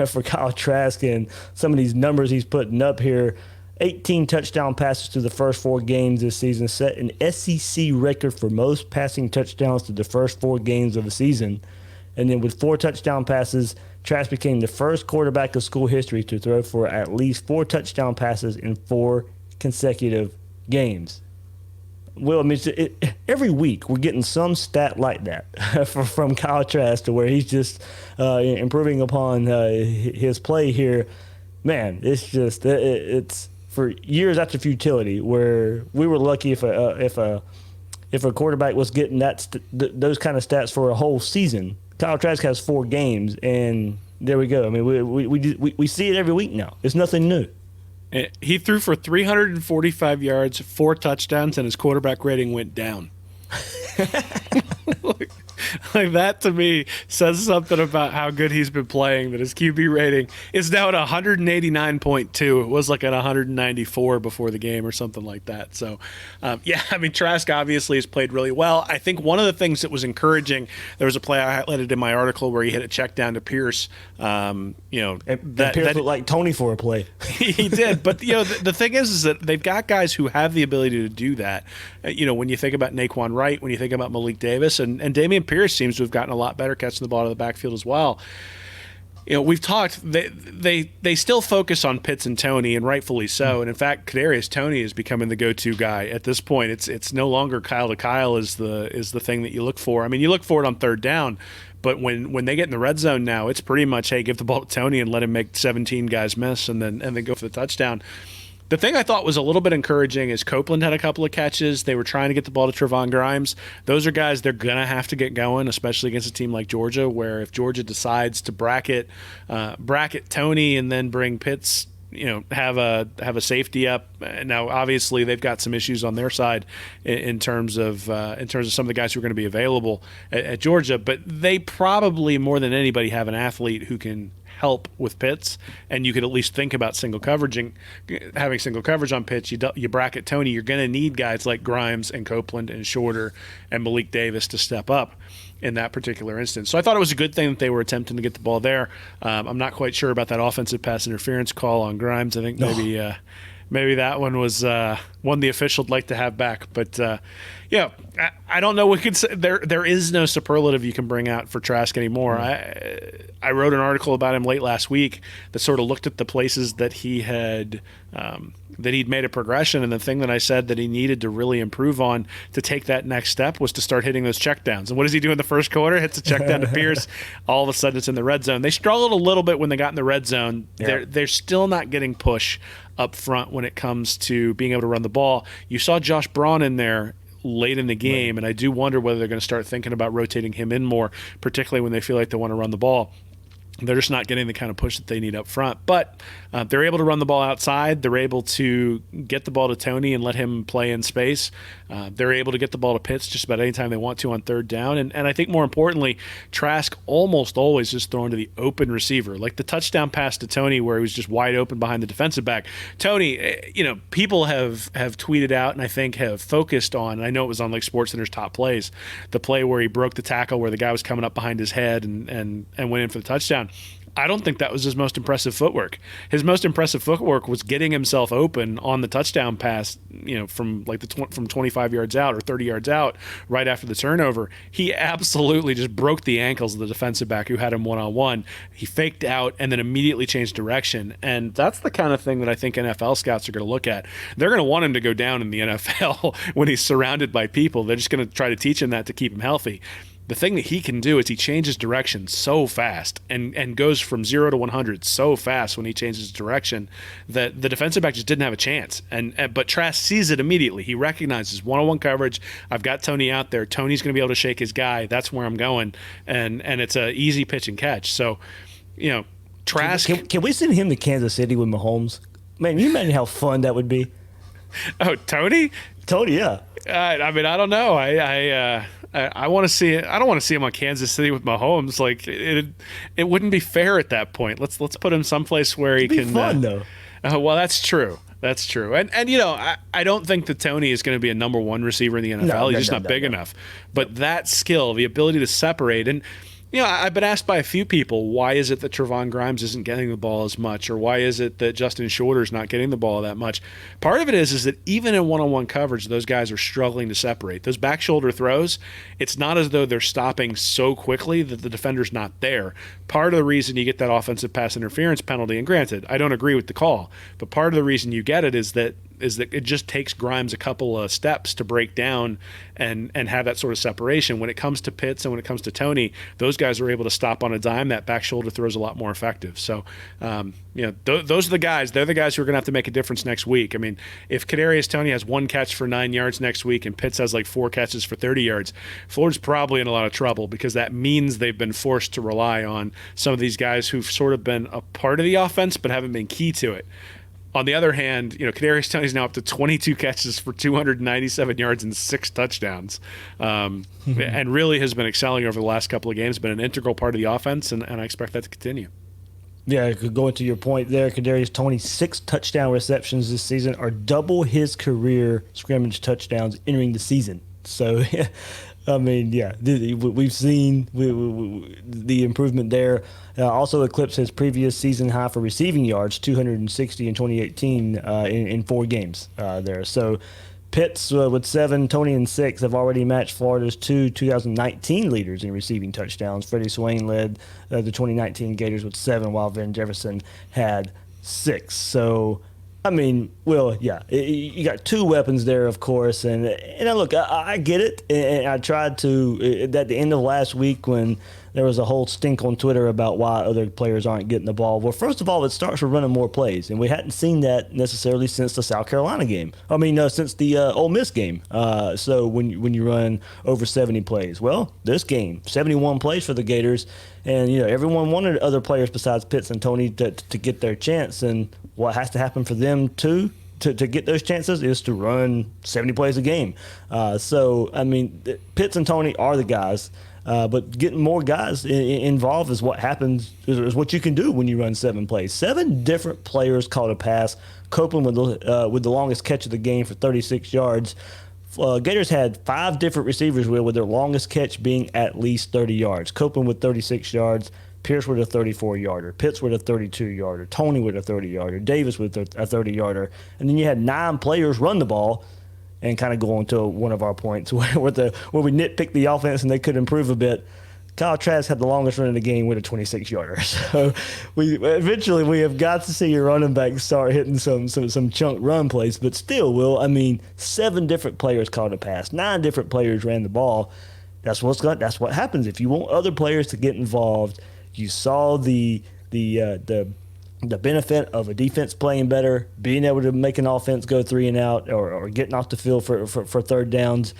for Kyle Trask and some of these numbers he's putting up here. 18 touchdown passes through the first 4 games this season, set an SEC record for most passing touchdowns through the first 4 games of the season. And then with 4 touchdown passes, Trask became the first quarterback of school history to throw for at least 4 touchdown passes in 4 consecutive games. Well, I mean, every week we're getting some stat like that from Kyle Trask to where he's just improving upon his play here. Man, it's just it's for years after futility where we were lucky if a quarterback was getting those kind of stats for a whole season. Kyle Trask has 4 games, and there we go. I mean, we see it every week now. It's nothing new. He threw for 345 yards, 4 touchdowns, and his quarterback rating went down. Like that to me says something about how good he's been playing, that his QB rating is now at 189.2. It was like at 194 before the game or something like that. So, I mean, Trask obviously has played really well. I think one of the things that was encouraging, there was a play I highlighted in my article where he hit a check down to Pierce. And Pierce looked like Tony for a play. He did. But, the thing is that they've got guys who have the ability to do that. When you think about Naquan Wright, when you think about Malik Davis, and Damian Pierce seems to have gotten a lot better catching the ball out of the backfield as well. We've talked, they still focus on Pitts and Toney, and rightfully so. And in fact, Kadarius Toney is becoming the go-to guy at this point. It's no longer Kyle to Kyle is the thing that you look for. I mean, you look for it on third down, but when they get in the red zone now, it's pretty much, hey, give the ball to Toney and let him make 17 guys miss and then go for the touchdown. The thing I thought was a little bit encouraging is Copeland had a couple of catches. They were trying to get the ball to Trevon Grimes. Those are guys they're going to have to get going, especially against a team like Georgia, where if Georgia decides to bracket Toney and then bring Pitts, have a safety up. Now, obviously, they've got some issues on their side in terms of some of the guys who are going to be available at Georgia, but they probably more than anybody have an athlete who can help with Pitts, and you could at least think about having single coverage on Pitts. You bracket Toney, you're going to need guys like Grimes and Copeland and Shorter and Malik Davis to step up in that particular instance. So I thought it was a good thing that they were attempting to get the ball there. I'm not quite sure about that offensive pass interference call on Grimes. I think maybe that one was one the official would like to have back. But, I don't know. We could say there is no superlative you can bring out for Trask anymore. I wrote an article about him late last week that sort of looked at the places that he had that he'd made a progression, and the thing that I said that he needed to really improve on to take that next step was to start hitting those checkdowns. And what does he do in the first quarter? Hits a check down to Pierce. All of a sudden, it's in the red zone. They struggled a little bit when they got in the red zone. Yeah. They're still not getting push up front when it comes to being able to run the ball. You saw Josh Braun in there late in the game, and I do wonder whether they're going to start thinking about rotating him in more, particularly when they feel like they want to run the ball. They're just not getting the kind of push that they need up front. But they're able to run the ball outside. They're able to get the ball to Tony and let him play in space. They're able to get the ball to Pitts just about any time they want to on third down. And I think more importantly, Trask almost always is thrown to the open receiver. Like the touchdown pass to Tony where he was just wide open behind the defensive back. Tony, people have tweeted out and I think have focused on, and I know it was on like SportsCenter's top plays, the play where he broke the tackle where the guy was coming up behind his head and went in for the touchdown. I don't think that was his most impressive footwork. His most impressive footwork was getting himself open on the touchdown pass, from like from 25 yards out or 30 yards out right after the turnover. He absolutely just broke the ankles of the defensive back who had him one-on-one. He faked out and then immediately changed direction. And that's the kind of thing that I think NFL scouts are going to look at. They're going to want him to go down in the NFL when he's surrounded by people. They're just going to try to teach him that to keep him healthy. The thing that he can do is he changes direction so fast and goes from 0 to 100 so fast when he changes direction that the defensive back just didn't have a chance. But Trask sees it immediately. He recognizes one-on-one coverage. I've got Tony out there. Tony's going to be able to shake his guy. That's where I'm going. And it's an easy pitch and catch. So, Trask. Can we send him to Kansas City with Mahomes? Man, you imagine how fun that would be. Oh, Tony? Tony, yeah. I mean, I don't know. I want to see it. I don't want to see him on Kansas City with Mahomes. Like it wouldn't be fair at that point. Let's put him someplace where he can. Fun though. Well, that's true. That's true. And I don't think that Tony is going to be a number one receiver in the NFL. He's just not big enough. But that skill, the ability to separate, and I've been asked by a few people, why is it that Trevon Grimes isn't getting the ball as much, or why is it that Justin Shorter's not getting the ball that much? Part of it is that even in one-on-one coverage, those guys are struggling to separate. Those back shoulder throws, it's not as though they're stopping so quickly that the defender's not there. Part of the reason you get that offensive pass interference penalty, and granted, I don't agree with the call, but part of the reason you get it is that it just takes Grimes a couple of steps to break down and have that sort of separation. When it comes to Pitts and when it comes to Tony, those guys are able to stop on a dime. That back shoulder throw is a lot more effective. So, those are the guys. They're the guys who are going to have to make a difference next week. I mean, if Kadarius Toney has one catch for 9 yards next week and Pitts has like 4 catches for 30 yards, Florida's probably in a lot of trouble because that means they've been forced to rely on some of these guys who've sort of been a part of the offense but haven't been key to it. On the other hand, Kadarius Toney's now up to 22 catches for 297 yards and 6 touchdowns, and really has been excelling over the last couple of games, been an integral part of the offense, and I expect that to continue. Yeah, going to your point there, Kadarius Toney, 6 touchdown receptions this season are double his career scrimmage touchdowns entering the season. So, I mean, yeah, we've seen the improvement there. Also eclipsed his previous season high for receiving yards, 260 in 2018 in 4 games there. So Pitts with 7, Toney and 6 have already matched Florida's 2 2019 leaders in receiving touchdowns. Freddie Swain led the 2019 Gators with 7, while Van Jefferson had 6. So, I mean, well, yeah, you got 2 weapons there, of course, and look, I get it, and I tried to at the end of last week when there was a whole stink on Twitter about why other players aren't getting the ball. Well, first of all, it starts with running more plays, and we hadn't seen that necessarily since the South Carolina game. I mean, since the Ole Miss game. So when you run over 70 plays, well, this game, 71 plays for the Gators, and everyone wanted other players besides Pitts and Toney to get their chance, and what has to happen for them too to get those chances is to run 70 plays a game. So, I mean, Pitts and Toney are the guys. But getting more guys involved is what happens, is what you can do when you run 7 plays. 7 different players caught a pass. Copeland with the longest catch of the game for 36 yards. Gators had 5 different receivers with their longest catch being at least 30 yards. Copeland with 36 yards. Pierce with a 34-yarder, Pitts with a 32-yarder, Toney with a 30-yarder, Davis with a 30-yarder, and then you had 9 players run the ball. And kind of go on to one of our points where we nitpick the offense and they could improve a bit. Kyle Trask had the longest run in the game with a 26-yarder. So eventually we have got to see your running back start hitting some chunk run plays. But still, Will, I mean, 7 different players caught a pass, 9 different players ran the ball. That's what happens if you want other players to get involved. You saw the benefit of a defense playing better, being able to make an offense go 3 and out, or getting off the field for third downs.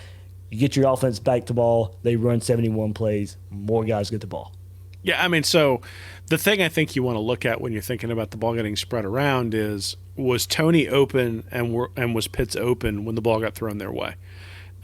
You get your offense back to ball, they run 71 plays, more guys get the ball. Yeah, I mean, so the thing I think you want to look at when you're thinking about the ball getting spread around is, was Tony open and was Pitts open when the ball got thrown their way?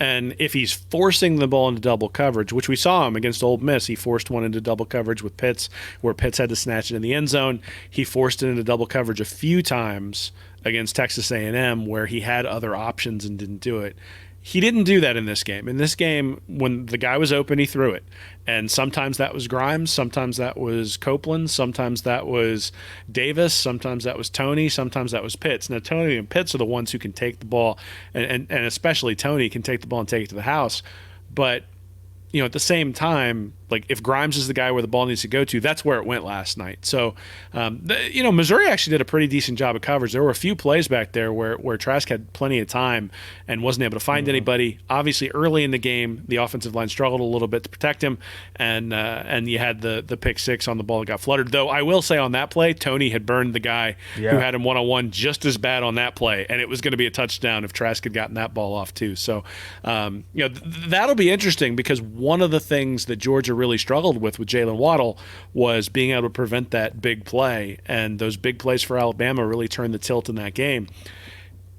And if he's forcing the ball into double coverage, which we saw him against Ole Miss, he forced one into double coverage with Pitts, where Pitts had to snatch it in the end zone. He forced it into double coverage a few times against Texas A&M, where he had other options and didn't do it. He didn't do that in this game. In this game, when the guy was open, he threw it. And sometimes that was Grimes, sometimes that was Copeland, sometimes that was Davis, sometimes that was Tony, sometimes that was Pitts. Now, Tony and Pitts are the ones who can take the ball, and especially Tony can take the ball and take it to the house. But, you know, at the same time, like if Grimes is the guy where the ball needs to go to, that's where it went last night. So, Missouri actually did a pretty decent job of coverage. There were a few plays back there where Trask had plenty of time and wasn't able to find anybody. Obviously, early in the game, the offensive line struggled a little bit to protect him, and you had the pick six on the ball that got fluttered. Though I will say on that play, Tony had burned the guy who had him one-on-one just as bad on that play, and it was going to be a touchdown if Trask had gotten that ball off too. So, that'll be interesting, because one of the things that Georgia really struggled with Jalen Waddle was being able to prevent that big play, and those big plays for Alabama really turned the tilt in that game.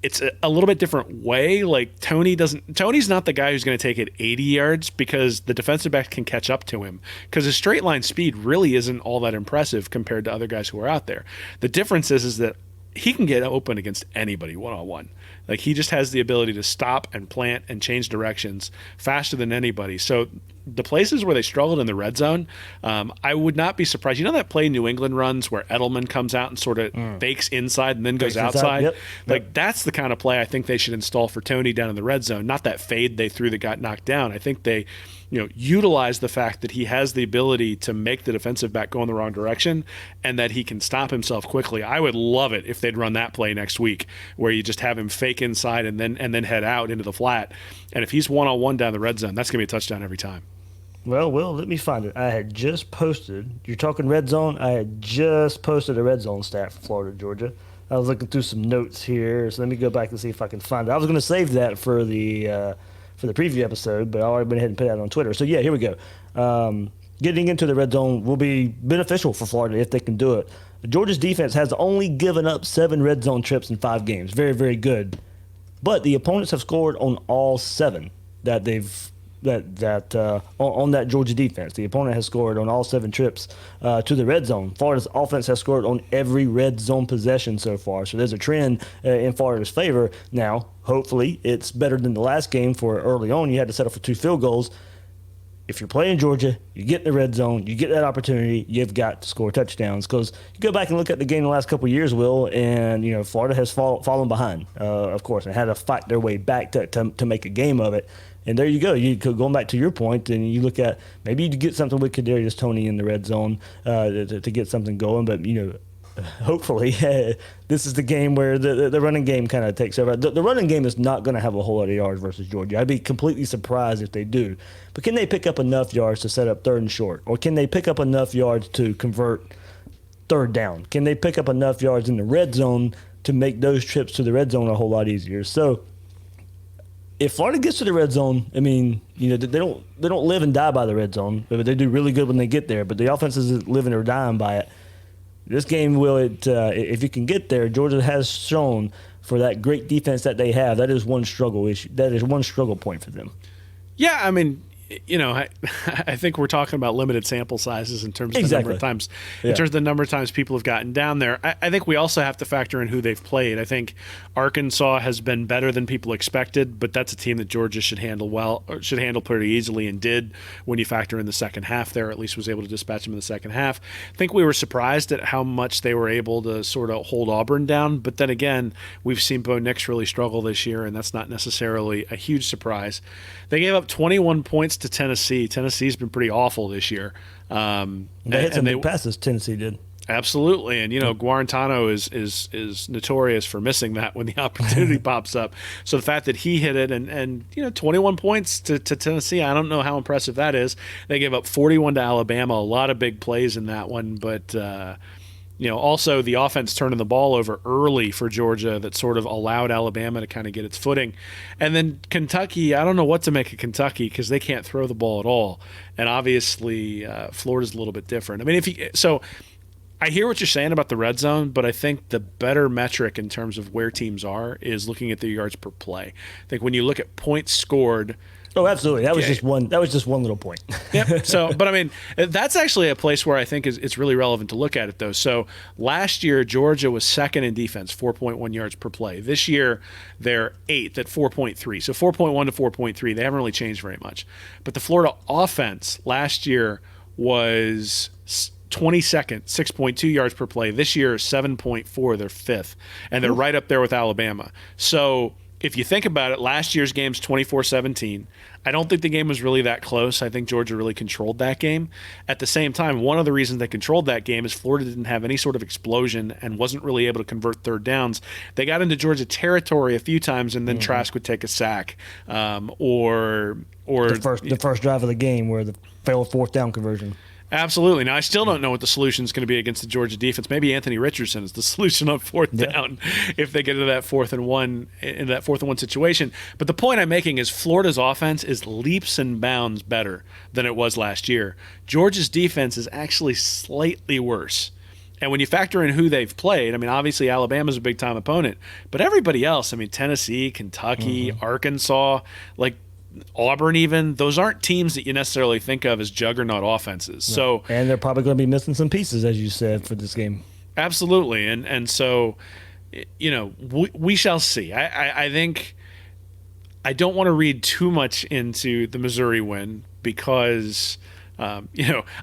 It's a little bit different way. Like Tony's not the guy who's going to take it 80 yards, because the defensive back can catch up to him, because his straight line speed really isn't all that impressive compared to other guys who are out there. The difference is that he can get open against anybody one-on-one. Like, he just has the ability to stop and plant and change directions faster than anybody. So the places where they struggled in the red zone, I would not be surprised. You know that play New England runs where Edelman comes out and sort of fakes inside and then goes outside? Yep. Like, that's the kind of play I think they should install for Tony down in the red zone. Not that fade they threw that got knocked down. I think they utilize the fact that he has the ability to make the defensive back go in the wrong direction and that he can stop himself quickly. I would love it if they'd run that play next week, where you just have him fake inside and then head out into the flat. And if he's one-on-one down the red zone, that's going to be a touchdown every time. Well, let me find it. I had just posted, you're talking red zone, I had just posted a red zone stat for Florida, Georgia. I was looking through some notes here, so let me go back and see if I can find it. I was going to save that for the preview episode, but I already went ahead and put that on Twitter. So, yeah, here we go. Getting into the red zone will be beneficial for Florida if they can do it. Georgia's defense has only given up 7 red zone trips in 5 games. Very, very good. But the opponents have scored on all 7 that they've on that Georgia defense. The opponent has scored on all 7 trips to the red zone. Florida's offense has scored on every red zone possession so far. So there's a trend in Florida's favor. Now, hopefully, it's better than the last game, for early on you had to settle for 2 field goals. If you're playing Georgia, you get in the red zone, you get that opportunity, you've got to score touchdowns. Because you go back and look at the game the last couple of years, Will, and Florida has fallen behind, of course, and had to fight their way back to make a game of it. And there you go. You could, going back to your point, and you look at maybe you get something with Kadarius Toney in the red zone to get something going. But hopefully this is the game where the running game kind of takes over. The running game is not going to have a whole lot of yards versus Georgia. I'd be completely surprised if they do. But can they pick up enough yards to set up 3rd and short, or can they pick up enough yards to convert 3rd down? Can they pick up enough yards in the red zone to make those trips to the red zone a whole lot easier? So, if Florida gets to the red zone, I mean, they don't live and die by the red zone, but they do really good when they get there. But the offense isn't living or dying by it. This game, if you can get there, Georgia has shown for that great defense that they have, that is one struggle issue. That is one struggle point for them. Yeah, I mean, I think we're talking about limited sample sizes in terms of the number of times, in terms of the number of times people have gotten down there. I think we also have to factor in who they've played. I think Arkansas has been better than people expected, but that's a team that Georgia should handle pretty easily, and did when you factor in the second half there. At least was able to dispatch them in the second half. I think we were surprised at how much they were able to sort of hold Auburn down, but then again, we've seen Bo Nix really struggle this year, and that's not necessarily a huge surprise. They gave up 21 points to Tennessee. Tennessee's been pretty awful this year. They had some big passes, Tennessee did. Absolutely, and Guarantano is notorious for missing that when the opportunity pops up. So the fact that he hit it and 21 points to Tennessee, I don't know how impressive that is. They gave up 41 to Alabama, a lot of big plays in that one, but also the offense turning the ball over early for Georgia that sort of allowed Alabama to kind of get its footing. And then Kentucky, I don't know what to make of Kentucky because they can't throw the ball at all. And obviously Florida's a little bit different. I mean, I hear what you're saying about the red zone, but I think the better metric in terms of where teams are is looking at their yards per play. I think when you look at points scored. Oh, absolutely. That was just one little point. Yep. So, but I mean, that's actually a place where I think it's really relevant to look at it, though. So last year, Georgia was second in defense, 4.1 yards per play. This year, they're eighth at 4.3. So 4.1 to 4.3. They haven't really changed very much. But the Florida offense last year was 22nd, 6.2 yards per play. This year, 7.4. They're fifth. And they're right up there with Alabama. So if you think about it, last year's game's 24-17. I don't think the game was really that close. I think Georgia really controlled that game. At the same time, one of the reasons they controlled that game is Florida didn't have any sort of explosion and wasn't really able to convert third downs. They got into Georgia territory a few times, and then Trask would take a sack or the first drive of the game where the failed fourth down conversion. Absolutely. Now, I still don't know what the solution is going to be against the Georgia defense. Maybe Anthony Richardson is the solution on fourth down if they get into that fourth and one situation. But the point I'm making is Florida's offense is leaps and bounds better than it was last year. Georgia's defense is actually slightly worse. And when you factor in who they've played, I mean, obviously Alabama's a big-time opponent, but everybody else, I mean, Tennessee, Kentucky, Arkansas, like Auburn even, those aren't teams that you necessarily think of as juggernaut offenses. Right. So, and they're probably going to be missing some pieces, as you said, for this game. Absolutely. And so, we shall see. I think I don't want to read too much into the Missouri win because I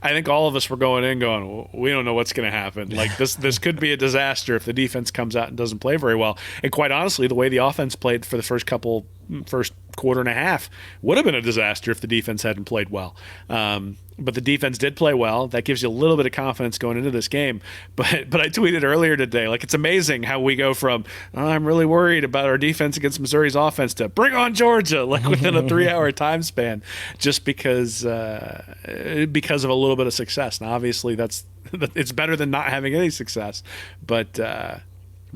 think all of us were going in going, well, we don't know what's going to happen. Like this could be a disaster if the defense comes out and doesn't play very well. And quite honestly, the way the offense played for the first quarter and a half would have been a disaster if the defense hadn't played well. But the defense did play well. That gives you a little bit of confidence going into this game. But I tweeted earlier today, like, it's amazing how we go from, I'm really worried about our defense against Missouri's offense to bring on Georgia, like within a 3-hour time span, just because of a little bit of success. Now, obviously, it's better than not having any success. But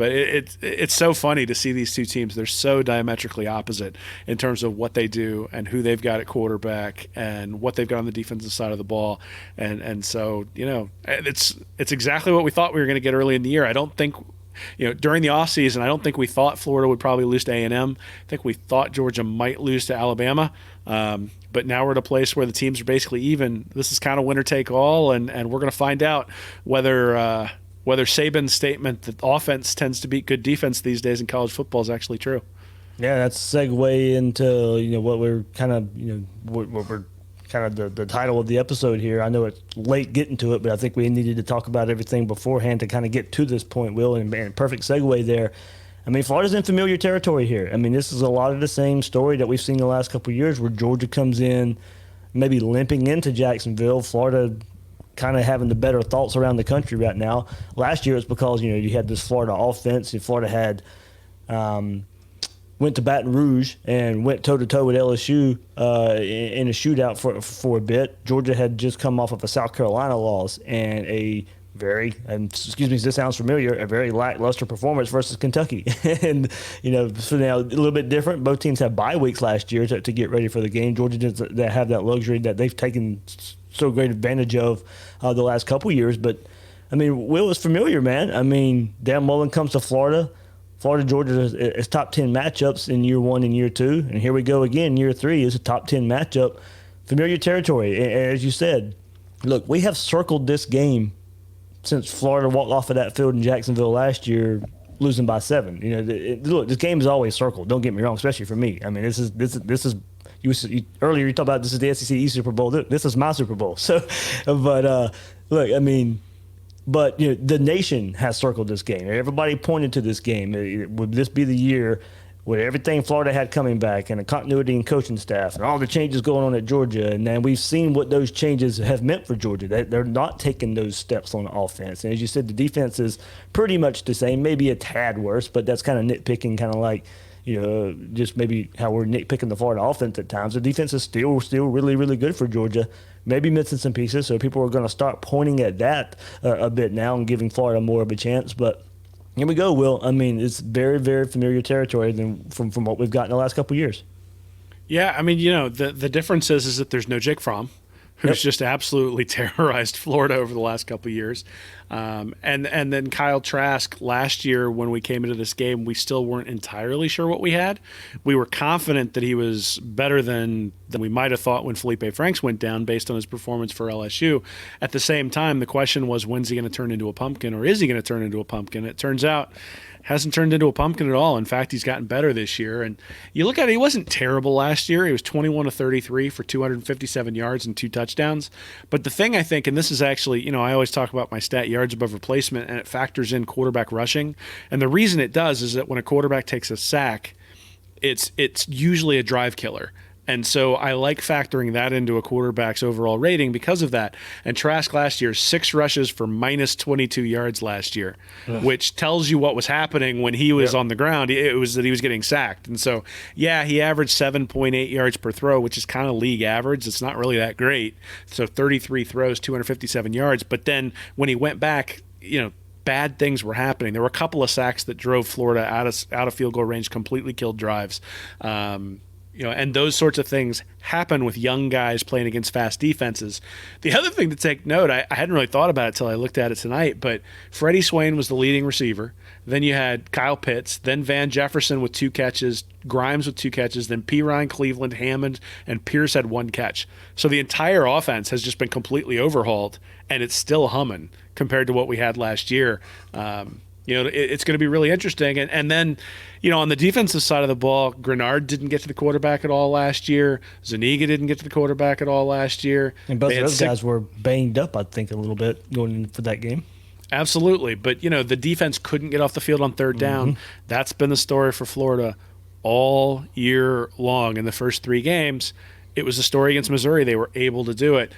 it's so funny to see these two teams. They're so diametrically opposite in terms of what they do and who they've got at quarterback and what they've got on the defensive side of the ball. And so, it's exactly what we thought we were going to get early in the year. I don't think, during the offseason, I don't think we thought Florida would probably lose to A&M. I think we thought Georgia might lose to Alabama. But now we're at a place where the teams are basically even. This is kind of winner take all, and we're going to find out whether Saban's statement that offense tends to beat good defense these days in college football is actually true. Yeah, that's a segue into what we're kind of what we're kind of the title of the episode here. I know it's late getting to it, but I think we needed to talk about everything beforehand to kind of get to this point, Will, and perfect segue there. I mean, Florida's in familiar territory here. I mean, this is a lot of the same story that we've seen the last couple of years where Georgia comes in maybe limping into Jacksonville. Florida kind of having the better thoughts around the country right now. Last year it's because, you had this Florida offense, and Florida had went to Baton Rouge and went toe-to-toe with LSU in a shootout for a bit. Georgia had just come off of a South Carolina loss and excuse me, this sounds familiar, a very lackluster performance versus Kentucky. And, so now a little bit different. Both teams had bye weeks last year to get ready for the game. Georgia doesn't have that luxury that they've taken so great advantage of the last couple years. But, I mean, Will is familiar, man. I mean, Dan Mullen comes to Florida. Georgia is top 10 matchups in year 1 and year 2. And here we go again. Year 3 is a top 10 matchup. Familiar territory. And as you said, look, we have circled this game since Florida walked off of that field in Jacksonville last year, losing by 7. Look, this game is always circled. Don't get me wrong, especially for me. I mean, this is earlier you talked about this is the SEC East Super Bowl. This is my Super Bowl. So, but look, I mean, but the nation has circled this game. Everybody pointed to this game. Would this be the year with everything Florida had coming back and the continuity in coaching staff and all the changes going on at Georgia? And then we've seen what those changes have meant for Georgia. They're not taking those steps on the offense. And as you said, the defense is pretty much the same, maybe a tad worse, but that's kind of nitpicking, kind of like, just maybe how we're nitpicking the Florida offense at times. The defense is still really, really good for Georgia. Maybe missing some pieces, so people are going to start pointing at that a bit now and giving Florida more of a chance. But here we go, Will. I mean, it's very, very familiar territory from what we've got in the last couple of years. Yeah, I mean, the difference is that there's no Jake Fromm, who's just absolutely terrorized Florida over the last couple of years. And then Kyle Trask, last year when we came into this game, we still weren't entirely sure what we had. We were confident that he was better than we might have thought when Felipe Franks went down based on his performance for LSU. At the same time, the question was, when's he going to turn into a pumpkin, or is he going to turn into a pumpkin? It turns out hasn't turned into a pumpkin at all. In fact, he's gotten better this year. And you look at it, he wasn't terrible last year. He was 21 of 33 for 257 yards and 2 touchdowns. But the thing I think, and this is actually, I always talk about my stat yards above replacement, and it factors in quarterback rushing. And the reason it does is that when a quarterback takes a sack, it's usually a drive killer. And so I like factoring that into a quarterback's overall rating because of that. And Trask last year, 6 rushes for minus 22 yards last year, which tells you what was happening when he was on the ground. It was that he was getting sacked. And so, yeah, he averaged 7.8 yards per throw, which is kind of league average. It's not really that great. So 33 throws, 257 yards. But then when he went back, bad things were happening. There were a couple of sacks that drove Florida out of field goal range, completely killed drives. And those sorts of things happen with young guys playing against fast defenses. The other thing to take note, I hadn't really thought about it till I looked at it tonight, but Freddie Swain was the leading receiver. Then you had Kyle Pitts, then Van Jefferson with 2 catches, Grimes with 2 catches, then P. Ryan, Cleveland, Hammond, and Pierce had 1 catch. So the entire offense has just been completely overhauled, and it's still humming compared to what we had last year. It's going to be really interesting. And then, on the defensive side of the ball, Grenard didn't get to the quarterback at all last year. Zuniga didn't get to the quarterback at all last year. And both of those guys were banged up, I think, a little bit going in for that game. Absolutely. But, the defense couldn't get off the field on third down. That's been the story for Florida all year long. In the first 3 games, it was a story against Missouri. They were able to do it.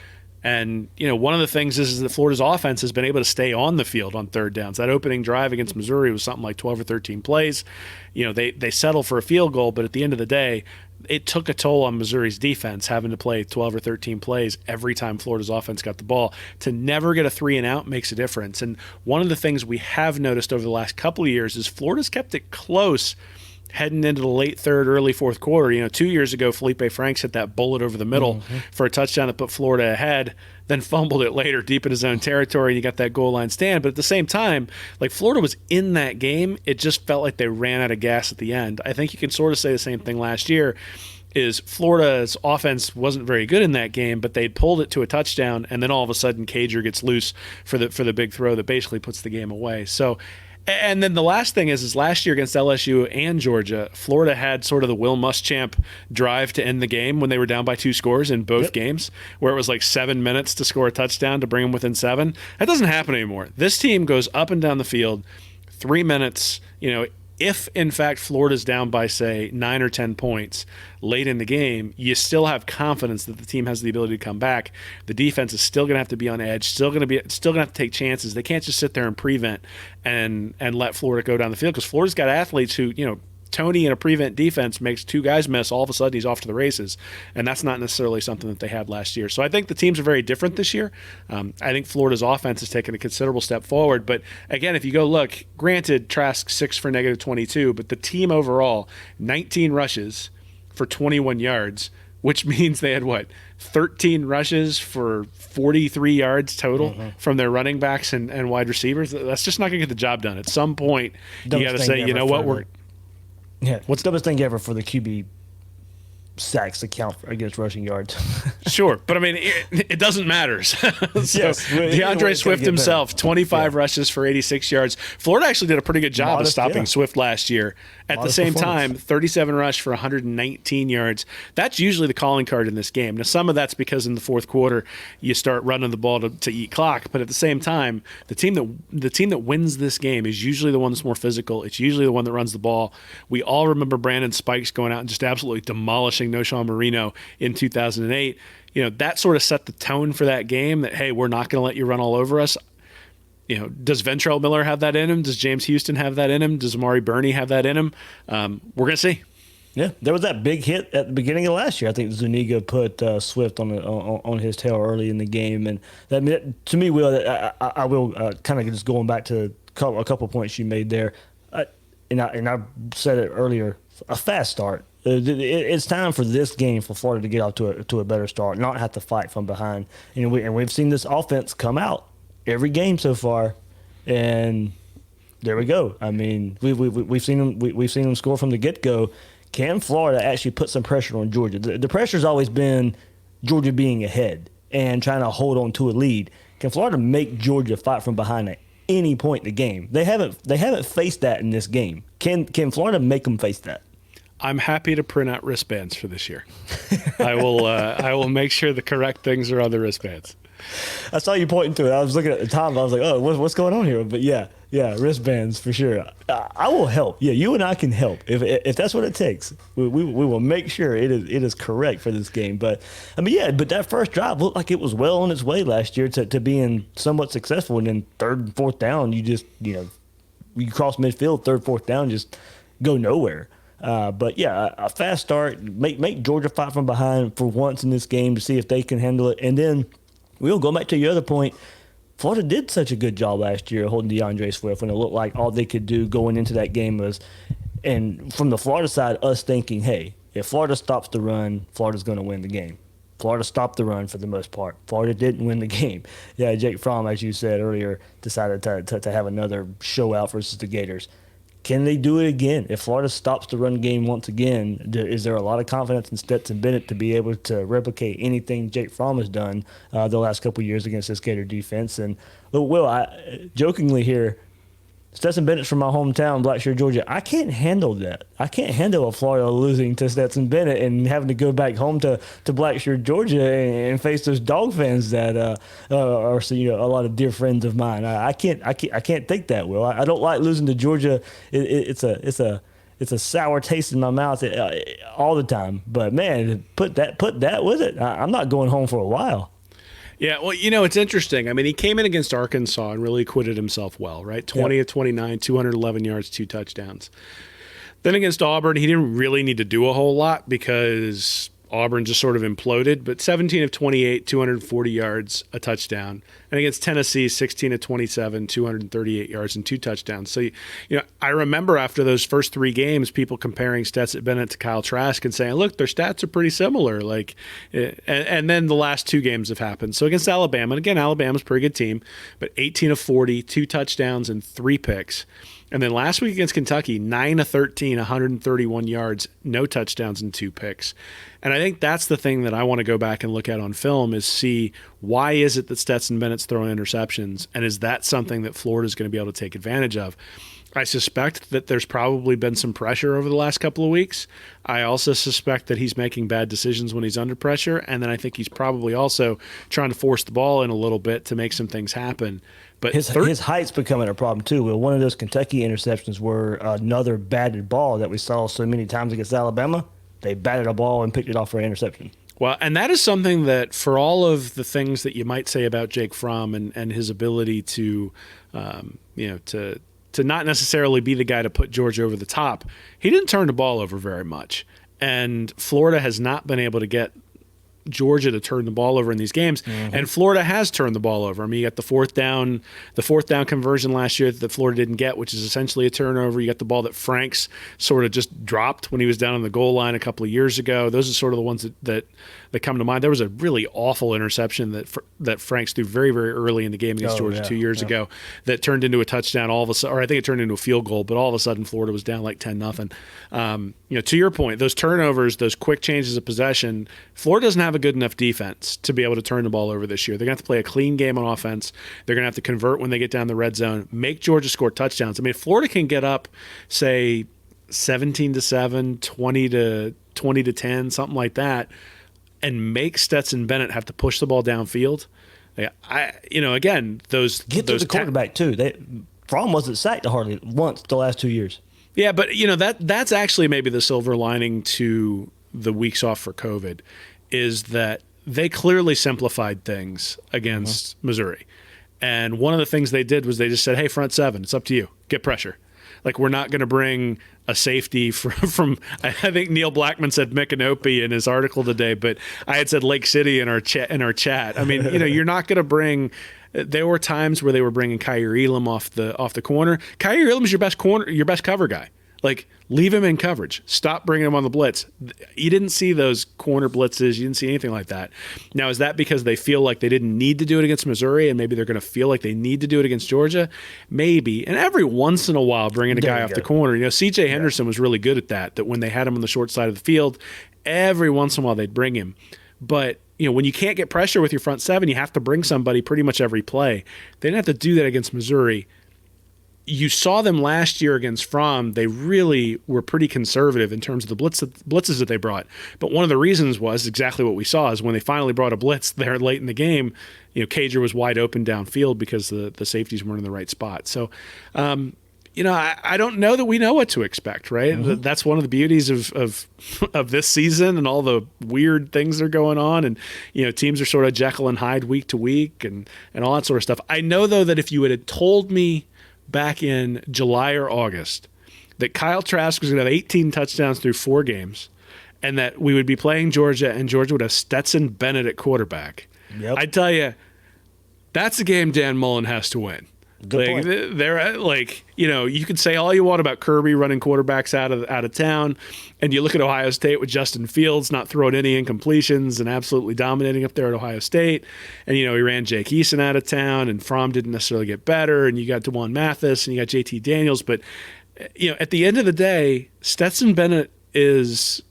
And, one of the things is that Florida's offense has been able to stay on the field on third downs. That opening drive against Missouri was something like 12 or 13 plays. They settled for a field goal, but at the end of the day, it took a toll on Missouri's defense having to play 12 or 13 plays every time Florida's offense got the ball. To never get a 3 and out makes a difference. And one of the things we have noticed over the last couple of years is Florida's kept it close heading into the late third, early fourth quarter. 2 years ago, Felipe Franks hit that bullet over the middle for a touchdown that put Florida ahead, then fumbled it later deep in his own territory, and you got that goal line stand. But at the same time, like Florida was in that game, it just felt like they ran out of gas at the end. I think you can sort of say the same thing last year. Is Florida's offense wasn't very good in that game, but they'd pulled it to a touchdown, and then all of a sudden Cager gets loose for the big throw that basically puts the game away. So. And then the last thing is last year against LSU and Georgia, Florida had sort of the Will Muschamp drive to end the game when they were down by 2 scores in both games, where it was like 7 minutes to score a touchdown to bring them within 7. That doesn't happen anymore. This team goes up and down the field, 3 minutes, if in fact Florida's down by, say, 9 or 10 points late in the game, you still have confidence that the team has the ability to come back. The defense is still going to have to be on edge, still going to have to take chances. They can't just sit there and prevent and let Florida go down the field, because Florida's got athletes who, Tony in a prevent defense makes 2 guys miss, all of a sudden he's off to the races, and that's not necessarily something that they had last year. So I think the teams are very different this year. I think Florida's offense has taken a considerable step forward, but again, if you go look, granted Trask 6 for negative 22, but the team overall 19 rushes for 21 yards, which means they had 13 rushes for 43 yards total from their running backs and wide receivers. That's just not going to get the job done. At some point, you got to say, what's the dumbest thing ever for the QB sacks account against rushing yards? Sure, but I mean, it doesn't matter. So Yes, DeAndre Swift himself, 25 rushes for 86 yards. Florida actually did a pretty good job of stopping Swift last year. At the same time, 37 rush for 119 yards. That's usually the calling card in this game. Now, some of that's because in the fourth quarter you start running the ball to eat clock, but at the same time, the team that wins this game is usually the one that's more physical. It's usually the one that runs the ball. We all remember Brandon Spikes going out and just absolutely demolishing Noshawn Marino in 2008. That sort of set the tone for that game that, hey, we're not going to let you run all over us. does Ventrell Miller have that in him? Does James Houston have that in him? Does Amari Burney have that in him? We're going to see. Yeah, there was that big hit at the beginning of last year. I think Zuniga put Swift on his tail early in the game, and that, to me, Will, I will kind of just going back to a couple points you made there, and I said it earlier, a fast start. It's time for this game for Florida to get off to a better start, not have to fight from behind. And we've seen this offense come out every game so far, and there we go. I mean, we've seen them score from the get-go. Can Florida actually put some pressure on Georgia? The pressure's always been Georgia being ahead and trying to hold on to a lead. Can Florida make Georgia fight from behind at any point in the game? They haven't faced that in this game. Can Florida make them face that? I'm happy to print out wristbands for this year. I will make sure the correct things are on the wristbands. I saw you pointing to it. I was looking at the time. I was like, oh, what's going on here? But yeah, wristbands for sure. I will help. Yeah, you and I can help if that's what it takes. We will make sure it is correct for this game. But I mean, but that first drive looked like it was well on its way last year to being somewhat successful. And then third and fourth down, you just you cross midfield, third, fourth down, just go nowhere. But yeah, a fast start, make Georgia fight from behind for once in this game to see if they can handle it, and then. We'll go back to your other point. Florida did such a good job last year holding DeAndre Swift when it looked like all they could do going into that game was, and from the Florida side, us thinking, hey, if Florida stops the run, Florida's going to win the game. Florida stopped the run for the most part. Florida didn't win the game. Yeah, Jake Fromm, as you said earlier, decided to have another show out versus the Gators. Can they do it again? If Florida stops the run game once again, is there a lot of confidence in Stetson Bennett to be able to replicate anything Jake Fromm has done the last couple of years against this Gator defense? And Will, I jokingly here, Stetson Bennett's from my hometown, Blackshear, Georgia. I can't handle that. I can't handle a Florida losing to Stetson Bennett and having to go back home to Blackshear, Georgia, and face those dog fans that are a lot of dear friends of mine. I can't take that, Will. I don't like losing to Georgia. It's a sour taste in my mouth all the time. But man, put that with it. I'm not going home for a while. Yeah, well, it's interesting. I mean, he came in against Arkansas and really acquitted himself well, right? 20 of 29, 211 yards, 2 touchdowns. Then against Auburn, he didn't really need to do a whole lot because Auburn just sort of imploded, but 17 of 28, 240 yards, a touchdown. And against Tennessee, 16 of 27, 238 yards and 2 touchdowns. So, I remember after those first 3 games, people comparing Stetson Bennett to Kyle Trask and saying, look, their stats are pretty similar. And then the last 2 games have happened. So against Alabama, and again, Alabama's a pretty good team, but 18 of 40, 2 touchdowns and 3 picks. And then last week against Kentucky, 9 of 13, 131 yards, no touchdowns and 2 picks. And I think that's the thing that I want to go back and look at on film is see why is it that Stetson Bennett's throwing interceptions, and is that something that Florida's going to be able to take advantage of? I suspect that there's probably been some pressure over the last couple of weeks. I also suspect that he's making bad decisions when he's under pressure, and then I think he's probably also trying to force the ball in a little bit to make some things happen. But his height's becoming a problem too. Will, one of those Kentucky interceptions were another batted ball that we saw so many times against Alabama. They batted a ball and picked it off for an interception. Well, and that is something that for all of the things that you might say about Jake Fromm and his ability to not necessarily be the guy to put Georgia over the top, he didn't turn the ball over very much. And Florida has not been able to get Georgia to turn the ball over in these games, and Florida has turned the ball over. I mean, you got the fourth down conversion last year that Florida didn't get, which is essentially a turnover. You got the ball that Franks sort of just dropped when he was down on the goal line a couple of years ago. Those are sort of the ones that come to mind. There was a really awful interception that Franks threw very, very early in the game against Georgia 2 years ago that turned into a touchdown all of a sudden, or I think it turned into a field goal, but all of a sudden Florida was down like 10-0. To your point, those turnovers, those quick changes of possession, Florida doesn't have a good enough defense to be able to turn the ball over this year. They're going to have to play a clean game on offense. They're going to have to convert when they get down the red zone, make Georgia score touchdowns. I mean, if Florida can get up, say, 17-7, 20-10, something like that, and make Stetson Bennett have to push the ball downfield. Again, those get to the quarterback too. Fromm wasn't sacked hardly once the last 2 years. Yeah, but that's actually maybe the silver lining to the weeks off for COVID, is that they clearly simplified things against Missouri. And one of the things they did was they just said, hey, front seven, it's up to you. Get pressure. Like, we're not going to bring a safety from I think Neil Blackman said Micanopy in his article today, but I had said Lake City in our chat. I mean, you're not going to bring. There were times where they were bringing Kyer Elam off the corner. Kyer Elam's your best cover guy. Like, leave him in coverage. Stop bringing him on the blitz. You didn't see those corner blitzes. You didn't see anything like that. Now, is that because they feel like they didn't need to do it against Missouri, and maybe they're going to feel like they need to do it against Georgia? Maybe. And every once in a while, bringing a guy off the corner. C.J. Henderson was really good at that when they had him on the short side of the field, every once in a while they'd bring him. But when you can't get pressure with your front seven, you have to bring somebody pretty much every play. They didn't have to do that against Missouri. You saw them last year against Fromm. They really were pretty conservative in terms of the blitzes that they brought. But one of the reasons was exactly what we saw is when they finally brought a blitz there late in the game, Cager was wide open downfield because the safeties weren't in the right spot. So, I don't know that we know what to expect, right? Mm-hmm. That's one of the beauties of this season and all the weird things that are going on. And, teams are sort of Jekyll and Hyde week to week and all that sort of stuff. I know, though, that if you had told me back in July or August that Kyle Trask was going to have 18 touchdowns through 4 games and that we would be playing Georgia and Georgia would have Stetson Bennett at quarterback, I'd tell you, that's a game Dan Mullen has to win. Good point. They're you can say all you want about Kirby running quarterbacks out of town, and you look at Ohio State with Justin Fields not throwing any incompletions and absolutely dominating up there at Ohio State, and he ran Jake Eason out of town, and Fromm didn't necessarily get better, and you got DeJuan Mathis and you got JT Daniels, but at the end of the day, Stetson Bennett is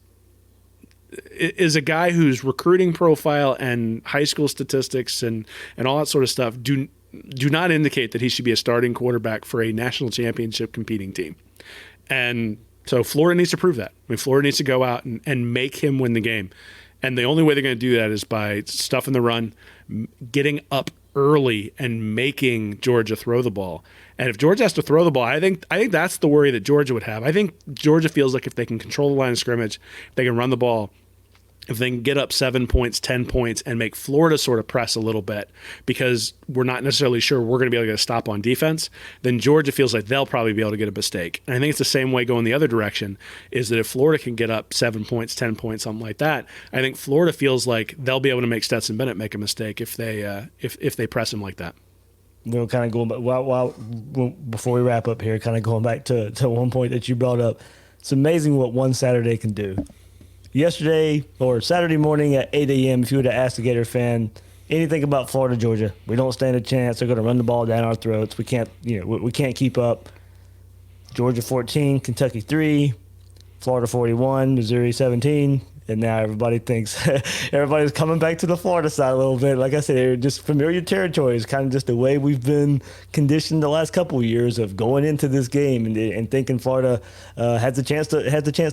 a guy whose recruiting profile and high school statistics and all that sort of stuff do not indicate that he should be a starting quarterback for a national championship competing team. And so Florida needs to prove that. Florida needs to go out and make him win the game. And the only way they're going to do that is by stuffing the run, getting up early and making Georgia throw the ball. And if Georgia has to throw the ball, I think that's the worry that Georgia would have. I think Georgia feels like if they can control the line of scrimmage, if they can run the ball, if they can get up 7 points, 10 points, and make Florida sort of press a little bit because we're not necessarily sure we're going to be able to get a stop on defense, then Georgia feels like they'll probably be able to get a mistake. And I think it's the same way going the other direction, is that if Florida can get up 7 points, 10 points, something like that, I think Florida feels like they'll be able to make Stetson Bennett make a mistake if they press him like that. Kind of going back, before we wrap up here, kind of going back to one point that you brought up. It's amazing what one Saturday can do. Yesterday or Saturday morning at 8 a.m., if you would have asked a Gator fan anything about Florida, Georgia, we don't stand a chance. They're going to run the ball down our throats. We can't keep up. Georgia 14, Kentucky 3, Florida 41, Missouri 17. And now everybody thinks everybody's coming back to the Florida side a little bit. Like I said, they're just familiar territories, kind of just the way we've been conditioned the last couple of years of going into this game and thinking Florida has the chance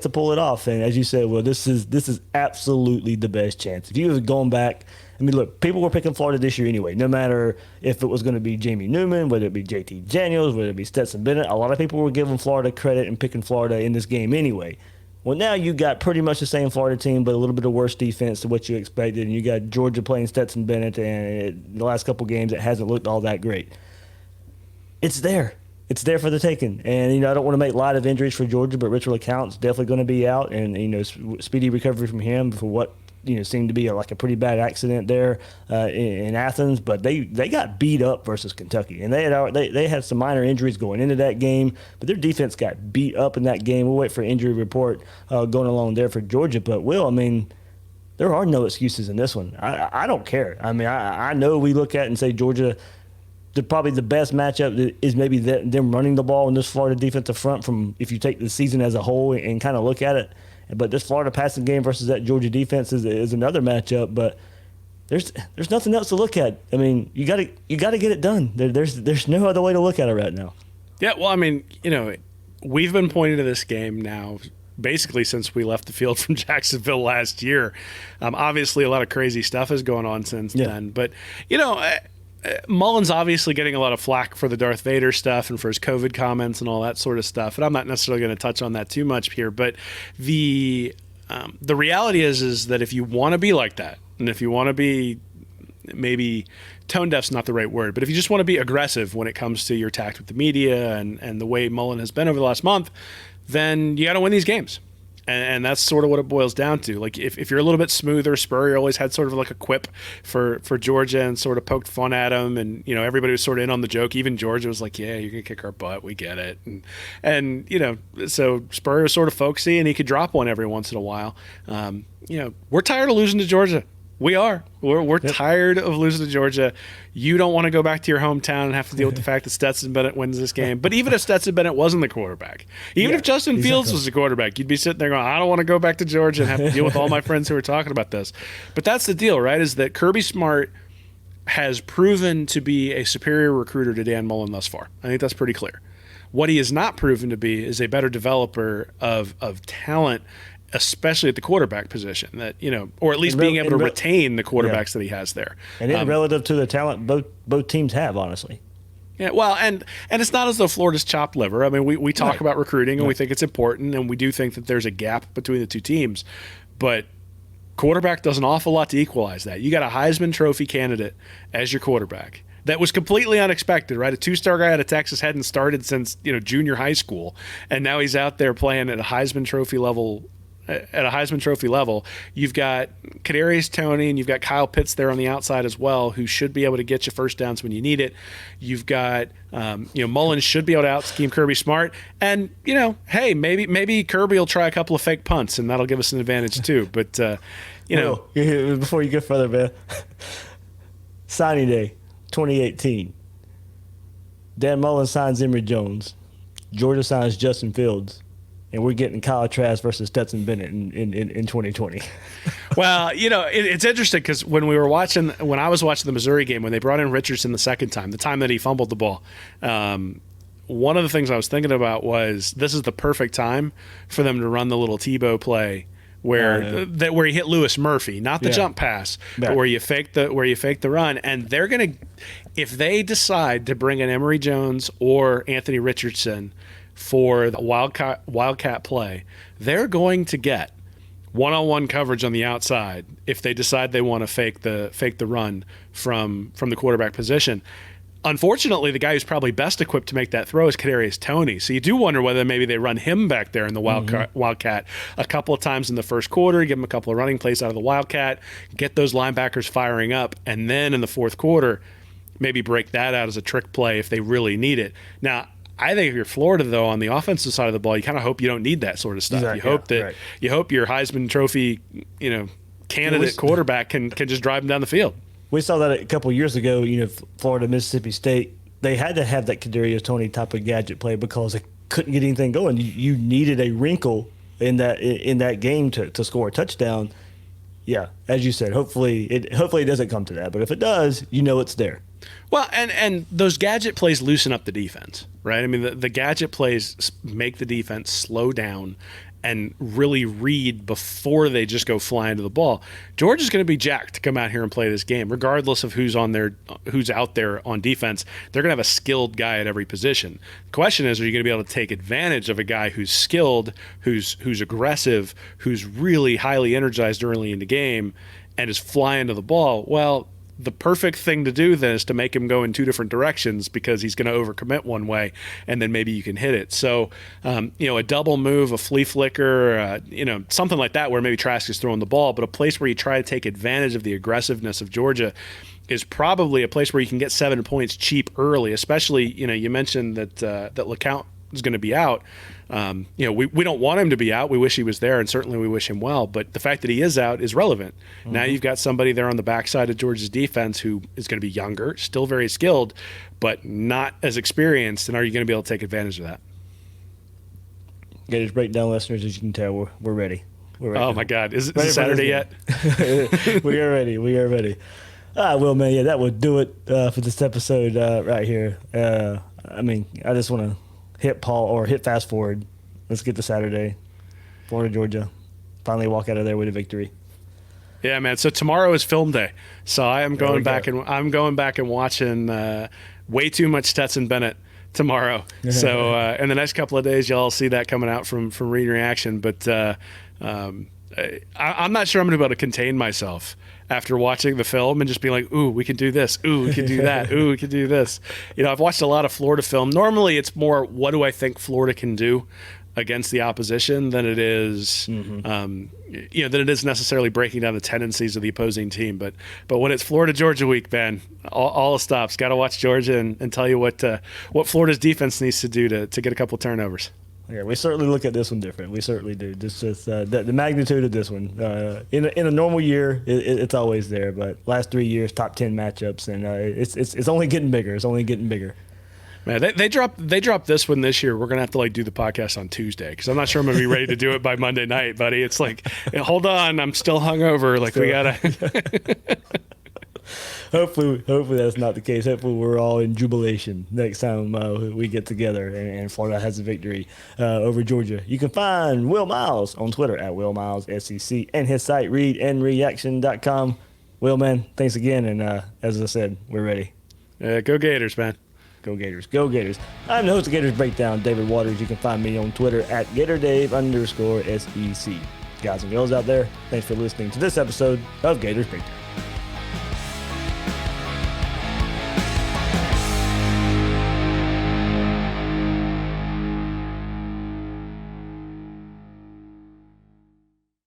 to pull it off. And as you said, well, this is absolutely the best chance. If you was going back, I mean, look, people were picking Florida this year anyway, no matter if it was going to be Jamie Newman, whether it be JT Daniels, whether it be Stetson Bennett. A lot of people were giving Florida credit and picking Florida in this game anyway. Well, now you got pretty much the same Florida team, but a little bit of worse defense than what you expected. And you got Georgia playing Stetson Bennett, and the last couple games, it hasn't looked all that great. It's there. It's there for the taking. And, I don't want to make light of injuries for Georgia, but Richard LeCount's definitely going to be out. And, speedy recovery from him for what, seemed to be a pretty bad accident there in Athens. But they got beat up versus Kentucky. And they had some minor injuries going into that game, but their defense got beat up in that game. We'll wait for injury report going along there for Georgia. But, there are no excuses in this one. I don't care. I know we look at it and say Georgia, probably the best matchup is maybe them running the ball in this Florida defensive front from if you take the season as a whole and kind of look at it. But this Florida passing game versus that Georgia defense is another matchup. But there's nothing else to look at. You got to get it done. There's no other way to look at it right now. Yeah, well, we've been pointing to this game now basically since we left the field from Jacksonville last year. Obviously, a lot of crazy stuff has gone on since then. But Mullen's obviously getting a lot of flack for the Darth Vader stuff and for his COVID comments and all that sort of stuff. And I'm not necessarily going to touch on that too much here. But the reality is that if you want to be like that, and if you want to be maybe tone deaf's not the right word, but if you just want to be aggressive when it comes to your tact with the media and the way Mullen has been over the last month, then you got to win these games. And that's sort of what it boils down to. Like if you're a little bit smoother, Spurrier always had sort of like a quip for Georgia and sort of poked fun at him, and everybody was sort of in on the joke. Even Georgia was like, "Yeah, you're gonna kick our butt, we get it." And so Spurrier was sort of folksy, and he could drop one every once in a while. We're tired of losing to Georgia. We are. We're tired of losing to Georgia. You don't want to go back to your hometown and have to deal with the fact that Stetson Bennett wins this game. But even if Stetson Bennett wasn't the quarterback, even if Justin Fields was the quarterback, you'd be sitting there going, I don't want to go back to Georgia and have to deal with all my friends who are talking about this. But that's the deal, right, is that Kirby Smart has proven to be a superior recruiter to Dan Mullen thus far. I think that's pretty clear. What he has not proven to be is a better developer of talent, especially at the quarterback position, or at least being able to retain the quarterbacks that he has there. And relative to the talent both teams have, honestly. Yeah, well, and it's not as though Florida's chopped liver. I mean, we talk about recruiting, and we think it's important, and we do think that there's a gap between the two teams. But quarterback does an awful lot to equalize that. You got a Heisman Trophy candidate as your quarterback. That was completely unexpected, right? A 2-star guy out of Texas hadn't started since junior high school, and now he's out there playing at a Heisman Trophy level. You've got Kadarius Toney and you've got Kyle Pitts there on the outside as well, who should be able to get you first downs when you need it. You've got Mullen should be able to out-scheme Kirby Smart, and hey, maybe Kirby will try a couple of fake punts, and that'll give us an advantage too. But before you go further, man, signing day 2018. Dan Mullen signs Emory Jones. Georgia signs Justin Fields. And we're getting Kyle Trask versus Stetson Bennett in 2020. Well, it's interesting because when I was watching the Missouri game, when they brought in Richardson the second time, the time that he fumbled the ball, one of the things I was thinking about was this is the perfect time for them to run the little Tebow play where he hit Lewis Murphy, not the jump pass, but where you fake the run, and they're gonna, if they decide to bring in Emory Jones or Anthony Richardson for the wildcat play, they're going to get one-on-one coverage on the outside if they decide they want to fake the run from the quarterback position. Unfortunately, the guy who's probably best equipped to make that throw is Kadarius Toney. So you do wonder whether maybe they run him back there in the wildcat a couple of times in the first quarter, give him a couple of running plays out of the wildcat, get those linebackers firing up, and then in the fourth quarter, maybe break that out as a trick play if they really need it. Now, I think if you're Florida, though, on the offensive side of the ball, you kind of hope you don't need that sort of stuff. Exactly. You hope your Heisman Trophy, candidate quarterback can just drive them down the field. We saw that a couple of years ago. Florida, Mississippi State, they had to have that Kadarius Toney type of gadget play because they couldn't get anything going. You needed a wrinkle in that game to score a touchdown. Yeah, as you said, hopefully it doesn't come to that. But if it does, it's there. Well, and those gadget plays loosen up the defense, right? I mean, the gadget plays make the defense slow down and really read before they just go flying to the ball. Georgia's going to be jacked to come out here and play this game, regardless of who's out there on defense. They're going to have a skilled guy at every position. The question is, are you going to be able to take advantage of a guy who's skilled, who's aggressive, who's really highly energized early in the game, and is flying to the ball? Well, the perfect thing to do then is to make him go in two different directions because he's going to overcommit one way, and then maybe you can hit it. So, a double move, a flea flicker, something like that where maybe Trask is throwing the ball, but a place where you try to take advantage of the aggressiveness of Georgia is probably a place where you can get 7 points cheap early, especially, you mentioned that LeCount is going to be out. We don't want him to be out. We wish he was there, and certainly we wish him well. But the fact that he is out is relevant. Mm-hmm. Now you've got somebody there on the backside of Georgia's defense who is going to be younger, still very skilled, but not as experienced. And are you going to be able to take advantage of that? Gators Breakdown listeners, as you can tell, we're ready. Oh, my God. Is it Saturday yet? We are ready. Well, man, yeah, that would do it for this episode right here. I just want to hit fast forward. Let's get to Saturday. Florida, Georgia. Finally walk out of there with a victory. Yeah, man. So tomorrow is film day. So I'm going back and watching way too much Stetson Bennett tomorrow. So in the next couple of days, y'all see that coming out from Read Reaction. But I'm not sure I'm going to be able to contain myself after watching the film and just being like, ooh, we can do this. Ooh, we can do that. Ooh, we can do this. I've watched a lot of Florida film. Normally it's more, what do I think Florida can do against the opposition than it is, than it is necessarily breaking down the tendencies of the opposing team. But when it's Florida Georgia week, Ben, all stops. Got to watch Georgia and tell you what Florida's defense needs to do to get a couple turnovers. Yeah, we certainly look at this one different. We certainly do. Just the magnitude of this one. In a normal year, it's always there. But last 3 years, top 10 matchups, and it's only getting bigger. It's only getting bigger. Man, they dropped this one this year. We're gonna have to do the podcast on Tuesday because I'm not sure I'm gonna be ready to do it by Monday night, buddy. It's like, hold on, I'm still hungover. We gotta. Hopefully that's not the case. Hopefully we're all in jubilation next time we get together and Florida has a victory over Georgia. You can find Will Miles on Twitter at WillMilesSEC and his site readandreaction.com. Will, man, thanks again, and as I said, we're ready. Go Gators, man. Go Gators. Go Gators. I'm the host of Gators Breakdown, David Waters. You can find me on Twitter at GatorDave_SEC. Guys and girls out there, thanks for listening to this episode of Gators Breakdown.